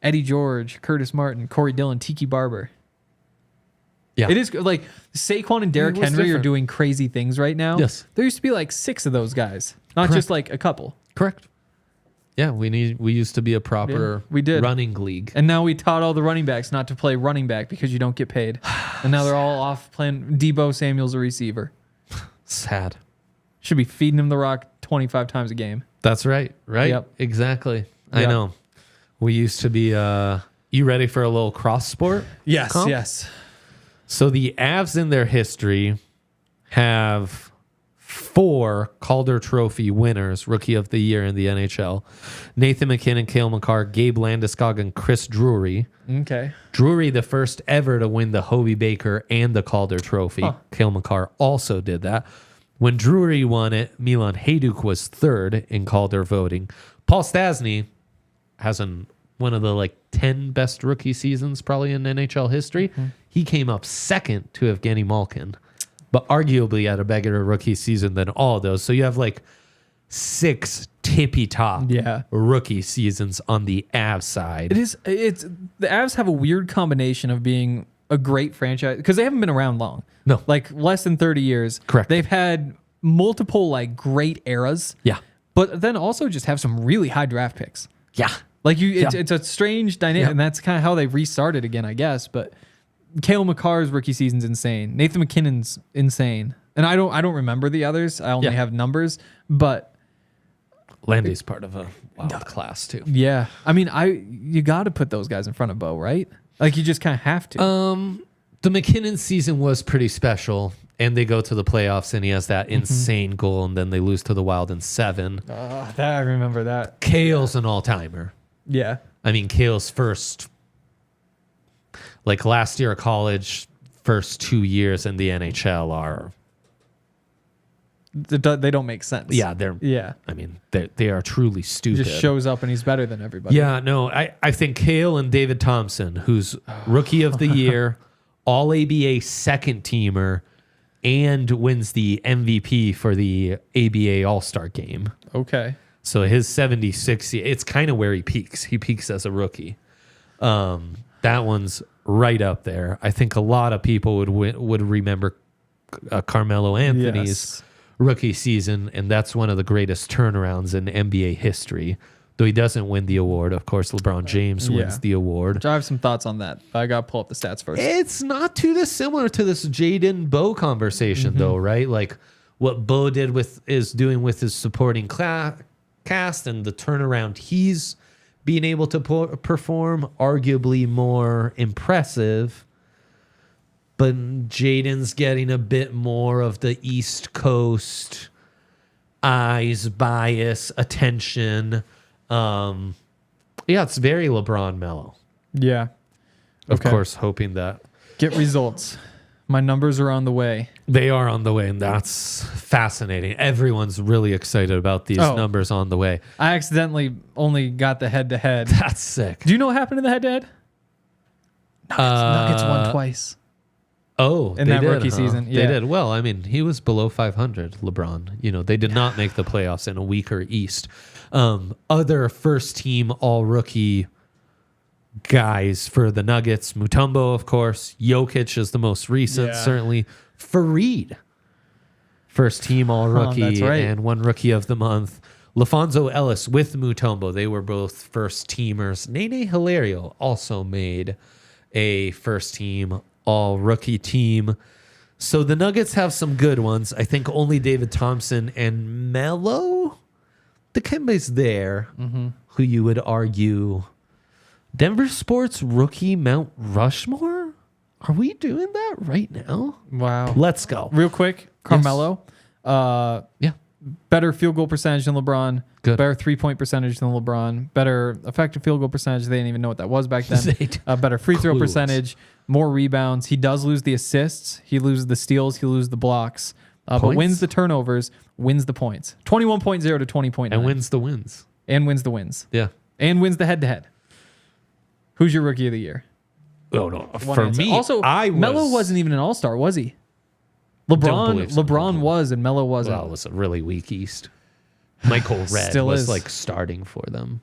Eddie George, Curtis Martin, Corey Dillon, Tiki Barber. Yeah. It is like Saquon and Derrick Henry are doing crazy things right now. Yes. There used to be like 6 of those guys, not just like a couple. Correct. Yeah, we used to be a proper we did. running league. And now we taught all the running backs not to play running back because you don't get paid. And now they're all off playing Debo Samuel's a receiver. Sad. Should be feeding him the rock 25 times a game. That's right. Right? Yep. Exactly. I Yep. know. We used to be you ready for a little cross sport? Yes, comp? yes. So the Avs in their history have 4 Calder Trophy winners, Rookie of the Year in the NHL. Nathan McKinnon, Cale Makar, Gabe Landeskog, and Chris Drury. Okay. Drury, the first ever to win the Hobie Baker and the Calder Trophy. Cale Makar also did that. When Drury won it, Milan Hajduk was 3rd in Calder voting. Paul Stastny has one of the 10 best rookie seasons probably in NHL history. Mm-hmm. He came up 2nd to Evgeny Malkin, but arguably had a better rookie season than all of those. So you have 6 tippy top rookie seasons on the Avs side. It's the Avs have a weird combination of being a great franchise because they haven't been around long. No. Less than 30 years. Correct. They've had multiple great eras. Yeah. But then also just have some really high draft picks. Yeah. It's a strange dynamic, and that's kind of how they've restarted again, I guess. But Cale Makar's rookie season's insane. Nathan McKinnon's insane, and I don't remember the others. I only have numbers, but Landy's part of a wild class too. Yeah, I mean, you got to put those guys in front of Bo, right? You just kind of have to. The McKinnon season was pretty special, and they go to the playoffs, and he has that insane goal, and then they lose to the Wild in 7. I remember that. Cale's an all-timer. Yeah. I mean, Cale's first, last year of college, first 2 years in the NHL are... They don't make sense. Yeah, I mean, they are truly stupid. Just shows up and he's better than everybody. Yeah, no, I think Cale and David Thompson, who's Rookie of the Year, All-ABA second teamer, and wins the MVP for the ABA All-Star game. Okay. So his 76, it's kind of where he peaks. He peaks as a rookie. That one's right up there. I think a lot of people would remember Carmelo Anthony's rookie season, and that's one of the greatest turnarounds in NBA history. Though he doesn't win the award. Of course, LeBron James wins the award. I have some thoughts on that. I got to pull up the stats first. It's not too dissimilar to this Jayden Bo conversation, though, right? What Bo is doing with his supporting cast and the turnaround he's being able to perform, arguably more impressive. But Jayden's getting a bit more of the East Coast eyes, bias, attention. Yeah, it's very LeBron mellow. Yeah. Of course, hoping that. Get results. My numbers are on the way. They are on the way, and that's fascinating. Everyone's really excited about these numbers on the way. I accidentally only got the head-to-head. That's sick. Do you know what happened in the head-to-head? Nuggets won twice. Oh, in that rookie season. Yeah. They did. Well, I mean, he was below 500, LeBron. They did not make the playoffs in a weaker East. Other first-team all-rookie guys for the Nuggets, Mutombo, of course. Jokic is the most recent, certainly. Fareed, first-team all-rookie that's right. and one Rookie of the Month. LaFonso Ellis with Mutombo. They were both first-teamers. Nene Hilario also made a first-team all-rookie team. So the Nuggets have some good ones. I think only David Thompson and Melo. Dikembe's there, who you would argue Denver sports rookie Mount Rushmore? Are we doing that right now? Wow. Let's go. Real quick, Carmelo. Yeah. Better field goal percentage than LeBron. Good. Better 3-point percentage than LeBron. Better effective field goal percentage. They didn't even know what that was back then. Better free throw percentage. More rebounds. He does lose the assists. He loses the steals. He loses the blocks. But wins the turnovers. Wins the points. 21.0 to 20.9. And wins the wins. And wins the wins. Yeah. And wins the head-to-head. Who's your rookie of the year? Oh, no. One For answer. me, Also, Melo wasn't even an all-star, was he? LeBron was, and Melo wasn't. Well, it was a really weak East. Michael Redd Still was is. like starting for them.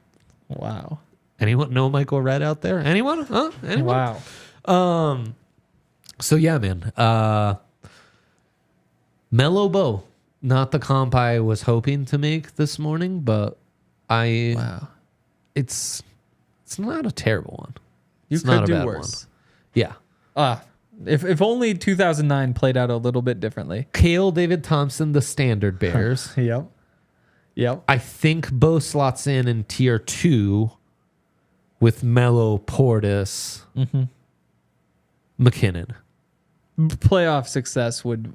Wow. Anyone know Michael Redd out there? Anyone? Huh? Anyone? Wow. So yeah, man. Mellow Bo, not the comp I was hoping to make this morning, but it's not a terrible one. You could do worse. Yeah. If only 2009 played out a little bit differently. Cale David Thompson, the standard bearers. Yep. I think Bo slots in tier 2 with Mello, Portis, McKinnon. Playoff success would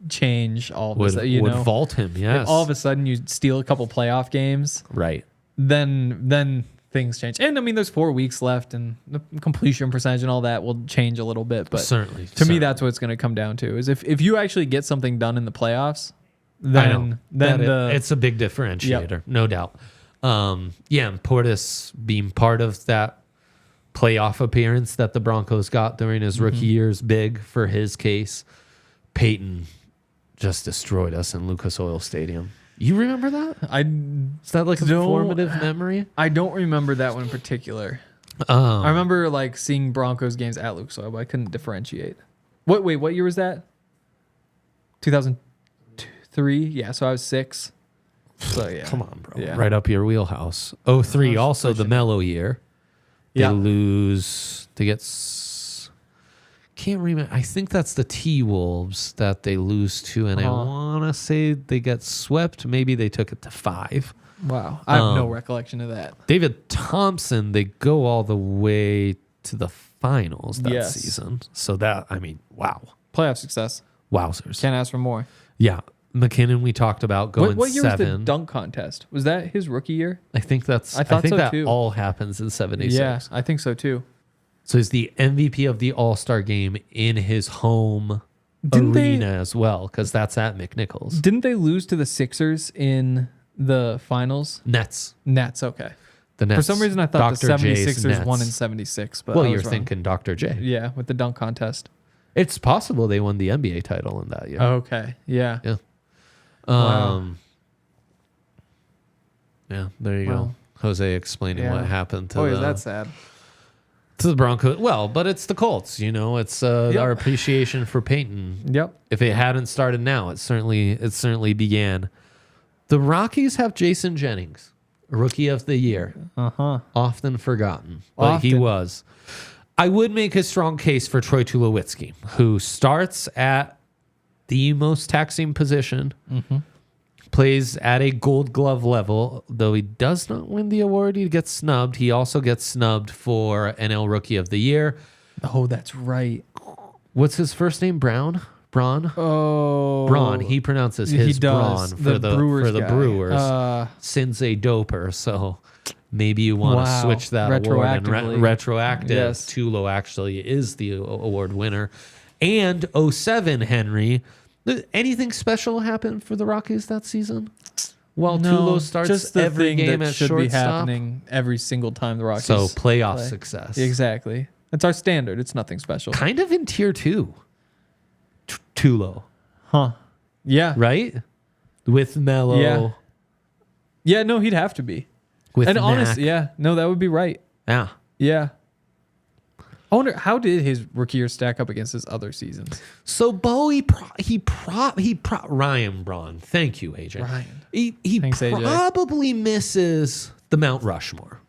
change all of a sudden. Would vault him, yes. If all of a sudden you steal a couple playoff games. Right. Then things change. And I mean, there's 4 weeks left, and the completion percentage and all that will change a little bit. But certainly, me, that's what it's going to come down to. Is if you actually get something done in the playoffs, then it's a big differentiator, no doubt. And Portis being part of that playoff appearance that the Broncos got during his rookie year is big for his case. Peyton just destroyed us in Lucas Oil Stadium. You remember that? Is that like a formative memory? I don't remember that one in particular. I remember like seeing Broncos games at Lucas Oil, but I couldn't differentiate. What year was that? 2003? Yeah, so I was 6. So yeah. Come on, bro. Yeah. Right up your wheelhouse. 03, also the Mellow year. They lose. They get. Can't remember. I think that's the T-Wolves that they lose to, and I want to say they get swept. Maybe they took it to 5. Wow. I have no recollection of that. David Thompson, they go all the way to the finals that season. So that, I mean, wow. Playoff success. Wowzers. Can't ask for more. Yeah. McKinnon, we talked about going 7. What year was the dunk contest? Was that his rookie year? I think so that too. All happens in 76. Yeah, I think so too. So he's the MVP of the All-Star game in his home arena as well, because that's at McNichols. Didn't they lose to the Sixers in the finals? Nets, okay. The Nets. For some reason, I thought Dr. the J's 76ers Nets. won in 76. But well, I you're was wrong. thinking Dr. J. Yeah, with the dunk contest. It's possible they won the NBA title in that year. Okay, yeah. Yeah. Wow. Yeah, there you go. Jose explaining what happened to is that sad? To the Broncos. Well, but it's the Colts, It's our appreciation for Peyton. Yep. If it hadn't started now, it certainly began. The Rockies have Jason Jennings, Rookie of the Year. Often forgotten, but he was. I would make a strong case for Troy Tulowitzki, who starts at the most taxing position, Plays at a Gold Glove level, though he does not win the award. He gets snubbed. He also gets snubbed for NL Rookie of the Year. Oh, that's right. What's his first name? Braun? Oh, Braun. He pronounces his Braun does. for the guy. Brewers. Since a doper, so maybe you want to switch that award and retroactive. Yes. Tulo actually is the award winner. And 07, Henry. Anything special happen for the Rockies that season? Well, Tulo starts just the every thing game that at should shortstop. be happening every single time the Rockies. So playoff play. success. Exactly. That's our standard. It's nothing special. Kind of in tier 2. Tulo. Huh. Yeah. Right? With Melo. Yeah. Yeah, no, he'd have to be. With And Mac. honestly, yeah. No, that would be right. Yeah. Yeah. I wonder, how did his rookie year stack up against his other seasons? So Bo, Ryan Braun. Thank you, AJ. Ryan. He Thanks, AJ. probably misses the Mount Rushmore.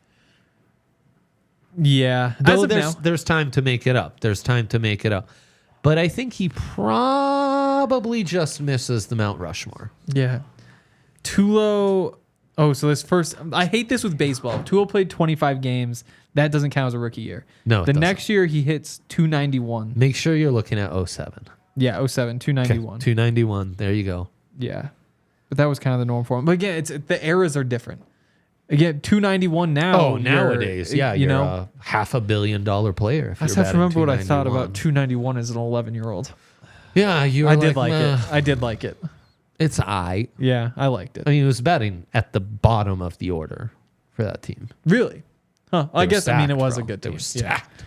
Yeah. Though As of now. there's time to make it up. But I think he probably just misses the Mount Rushmore. Yeah. Tulo. Oh, so this first. I hate this with baseball. Tulo played 25 games. That doesn't count as a rookie year. No, it the doesn't. next year he hits 291. Make sure you're looking at 07. Yeah, 07, 291. 291. There you go. Yeah. But that was kind of the norm for him. But again, the eras are different. Again, 291 now. Oh, nowadays, yeah, you you're know, a $500 million player. If I you're just have to batting remember what I thought 291. about 291 as an 11-year-old. Yeah, you. Were I did like "Meh." it. I did like it. It's I. Yeah, I liked it. I mean, he was batting at the bottom of the order for that team. Really? Huh. I They were guess, I mean, it stacked, was bro. a good They team. were Yeah. stacked.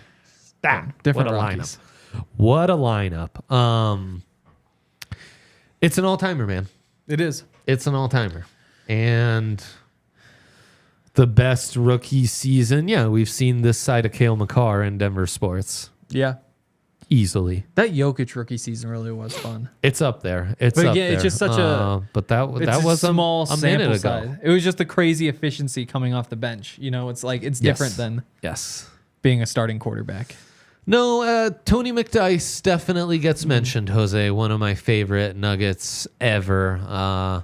Stacked. Different What a Rockies. lineup. What a lineup. It's an all-timer, man. It is. It's an all-timer. And the best rookie season, yeah, we've seen this side of Cale Makar in Denver sports. Yeah. Easily. That Jokic rookie season really was fun. It's up there. It's But up again, there. it's just such a- But that It's was a small a minute sample ago. size. It was just the crazy efficiency coming off the bench. You know, it's like it's different than Yes. being a starting quarterback. No, Tony McDice definitely gets mentioned, Jose. One of my favorite Nuggets ever.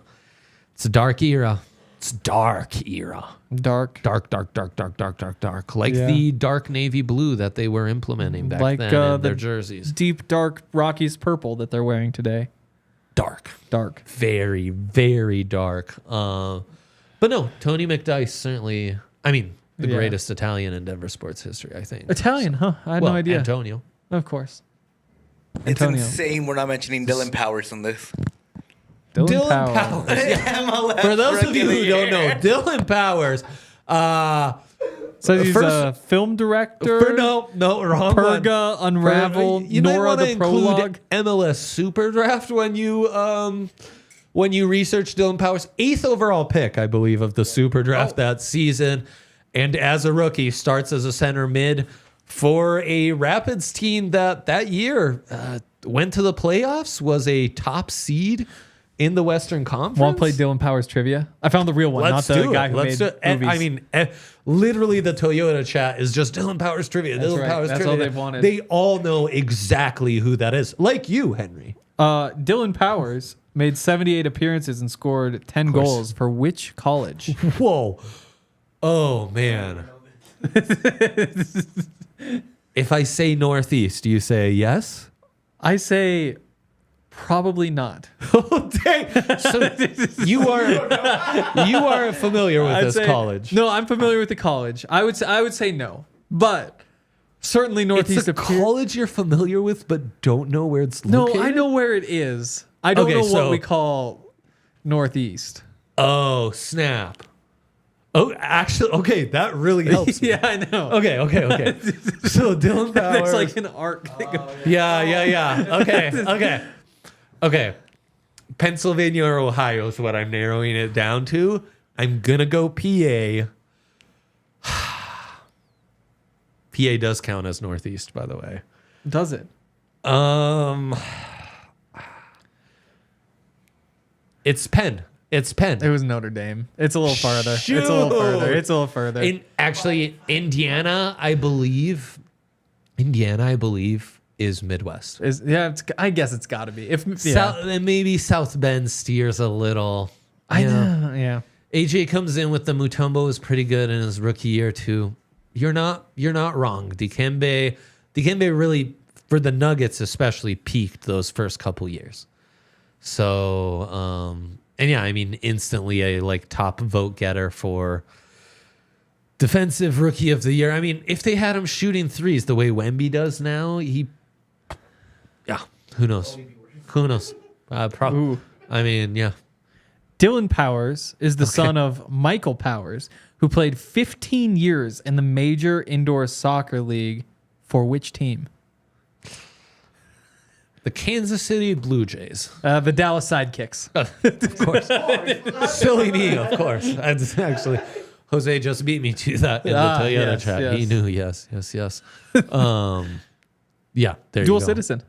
It's a dark era. It's dark era. Dark. Dark. Like Yeah. the dark navy blue that they were implementing back Like, then in the their jerseys. Deep dark Rockies purple that they're wearing today. Dark. Dark. Very, very dark. But no, Tony McDice certainly, I mean, the Yeah. greatest Italian in Denver sports history, I think. Italian, huh? I had Well, no idea. Antonio. Of course. It's Antonio. insane we're not mentioning Dylan Powers on this. Dylan Powell. MLS For those of rookie you who the don't know, year. Dylan Powers, So he's First- a film director. no, wrong one. Purga, Unravel, You might Nora want to the include Prologue. MLS Super Draft when you research Dylan Powers. 8th overall pick, I believe, of the Super Draft that season. And as a rookie, starts as a center mid for a Rapids team that year went to the playoffs, was a top seed in the Western Conference. Want to play Dylan Powers trivia? I found the real one, Let's not the do guy it. who Let's made do it. movies. I mean, literally the Toyota chat is just Dylan Powers trivia. That's Dylan right. Powers That's trivia. all they've wanted. They all know exactly who that is. Like you, Henry. Dylan Powers made 78 appearances and scored 10 goals for which college? Whoa. Oh, man. If I say Northeast, do you say yes? I say probably not. Oh, dang. So you are familiar with I'd this say- college. No, I'm familiar with the college. I would say no, but certainly It's Northeast. a college you're familiar with, but don't know where it's No, located? I know where it is. I don't Okay, know so- what we call Northeast. Oh, snap. Oh, actually, okay, that really helps me. Yeah, I know. Okay. So Dylan Powers. There's like an arc. Yeah. Okay. Pennsylvania or Ohio is what I'm narrowing it down to. I'm gonna go PA. PA does count as Northeast, by the way. Does it? It's Penn. It was Notre Dame. It's a little farther. Shoot. It's a little further. Actually, Indiana, I believe, is Midwest. I guess it's got to be. If yeah. South, and maybe South Bend steers a little. I know. Yeah. AJ comes in with the Mutombo is pretty good in his rookie year too. You're not wrong. Dikembe really, for the Nuggets especially, peaked those first couple years. So and yeah, I mean, instantly a like top vote getter for defensive rookie of the year. I mean, if they had him shooting threes the way Wemby does now, who knows? Who knows? Probably. I mean, yeah. Dylan Powers is the son of Michael Powers, who played 15 years in the major indoor soccer league for which team? The Kansas City Blue Jays. The Dallas Sidekicks. Of course. Silly me, of course. That's actually, Jose just beat me to that in the Toyota chat. yes. He knew, yes. Yeah, there Dual you go. citizen.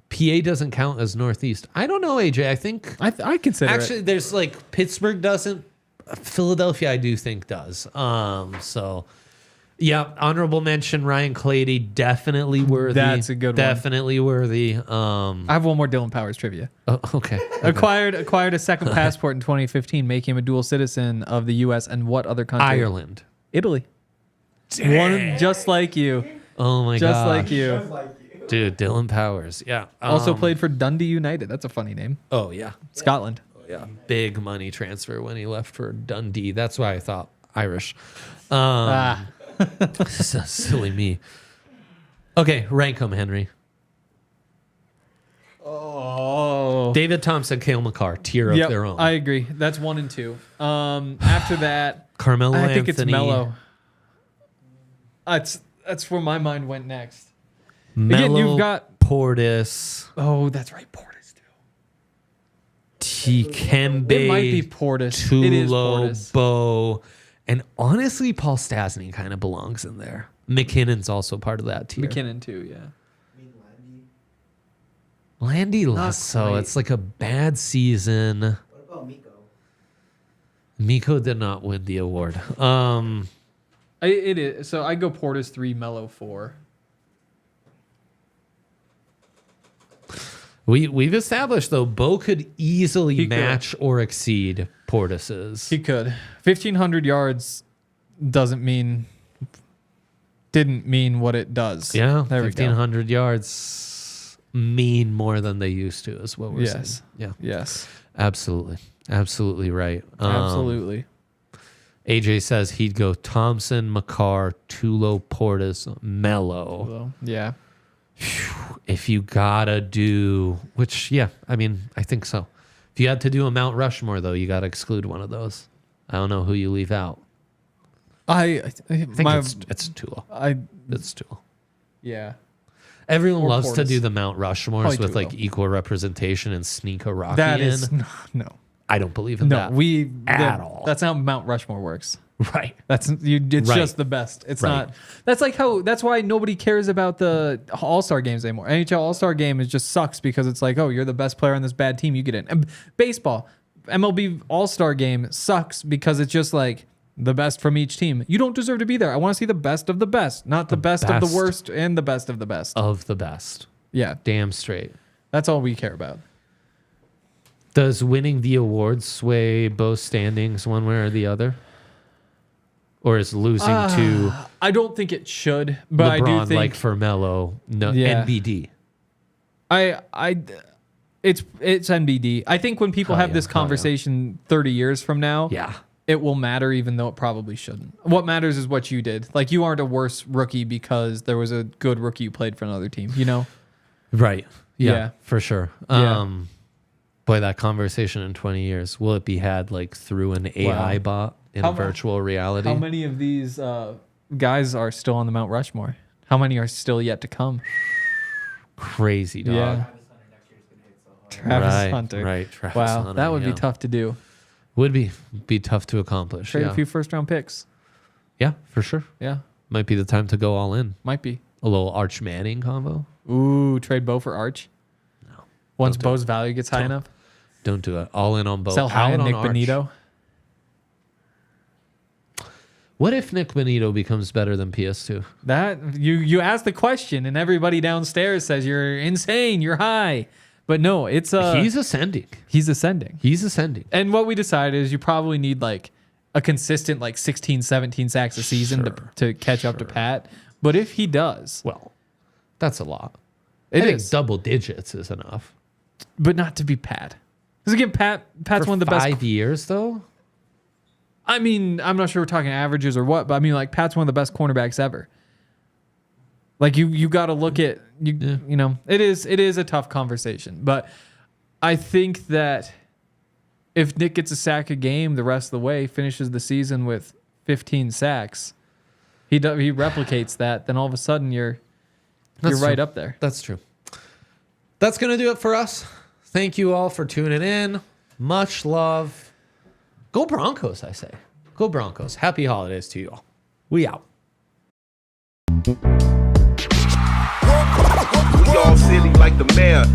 PA doesn't count as Northeast. I don't know, AJ. I think I consider actually it. there's like Pittsburgh doesn't. Philadelphia, I do think does. So yeah, honorable mention Ryan Clady, definitely worthy. That's a good one. Definitely worthy. I have one more Dylan Powers trivia. Oh, okay. Acquired a second passport in 2015, making him a dual citizen of the U.S. and what other country? Ireland. Italy. One just like you. Oh my god. Just like you. Dude, Dylan Powers. Yeah. Also played for Dundee United. That's a funny name. Oh yeah. Scotland. Yeah. Big money transfer when he left for Dundee. That's why I thought Irish. Silly me. Okay, rank them, Henry. Oh. David Thompson, Cale Makar, tier of their own. I agree. That's 1 and 2. After that, Carmelo I Anthony. think it's Melo. That's where my mind went next. Melo, you've got- Portis, Oh, that's right. Portis, too. Dikembe, It might be Portis. It is Tulo, Portis. Bo, and honestly, Paul Stasny kind of belongs in there. McKinnon's also part of that tier. McKinnon, too, yeah. I mean, Landy Landy. less so. quite. It's like a bad season. What about Miko? Miko did not win the award. It is. So I go Portis 3, Melo 4. We've established though Bo could easily He could. match or exceed Portis's. He could. 1,500 yards didn't mean what it does. Yeah, There we go. 1,500 yards mean more than they used to, is what we're saying. Yes. Yeah, Yes. absolutely. Absolutely right. Absolutely. AJ says he'd go Thompson, Makar, Tulo, Portis, Melo. Well, yeah. If you gotta do, which, yeah, I mean, I think so. If you had to do a Mount Rushmore, though, you gotta exclude one of those. I don't know who you leave out. I I think it's Tulo. It's Tulo. Yeah. Everyone Or loves to Portis. do the Mount Rushmores Probably with Tulo. like equal representation and sneak a Rocky That in. is no. I don't believe in No, that. At all. That's how Mount Rushmore works. Right. It's Right. just the best. It's Right. not. That's why nobody cares about the All-Star games anymore. NHL All-Star game is just sucks because it's like, oh, you're the best player on this bad team, you get in. And baseball, MLB All-Star game sucks because it's just like the best from each team. You don't deserve to be there. I want to see the best of the best, not the best of best. the worst and the best of the best. Of the best. Yeah, Damn straight. that's all we care about. Does winning the awards sway both standings one way or the other? Or is losing to I don't think it should, but I do LeBron think like for Melo, no, Yeah. NBD? It's NBD. I think when people Hell have yeah, this hell yeah. conversation 30 years from now, Yeah. it will matter even though it probably shouldn't. What matters is what you did. Like you aren't a worse rookie because there was a good rookie who played for another team, you know? Right. Yeah, Yeah. for sure. Yeah. Boy, that conversation in 20 years, will it be had like through an AI bot in How- virtual reality? How many of these guys are still on the Mount Rushmore? How many are still yet to come? Crazy, dog. Yeah. Travis Hunter. Right. Travis Wow, Hunter, that would yeah. be tough to do. Would be tough to accomplish. Trade Yeah. a few first-round picks. Yeah, for sure. Yeah, Might be the time to go all in. might be. A little Arch Manning combo. Ooh, trade Bo for Arch. No. Once Don't do Bo's value gets high Don't. enough. Don't do it. All in on both. Sell high Out on on Nick Arch. Benito. What if Nick Benito becomes better than PS2? That you asked the question and everybody downstairs says you're insane, you're high. But no, it's He's ascending. he's ascending. He's ascending. And what we decided is you probably need like a consistent like 16, 17 sacks a season to catch up to Pat. But if he does, Well, that's a lot. it I think is. double digits is enough. But not to be Pat. Because again, Pat's For one of the best. 5 years, though? I mean, I'm not sure we're talking averages or what, but I mean, like Pat's one of the best cornerbacks ever. Like you got to look at you know, it is a tough conversation, but I think that if Nick gets a sack a game the rest of the way, finishes the season with 15 sacks, he replicates that, then all of a sudden you're right up there. That's true. That's going to do it for us. Thank you all for tuning in. Much love. Go Broncos, I say. Go Broncos. Happy holidays to you all. We out. We all silly like the mayor.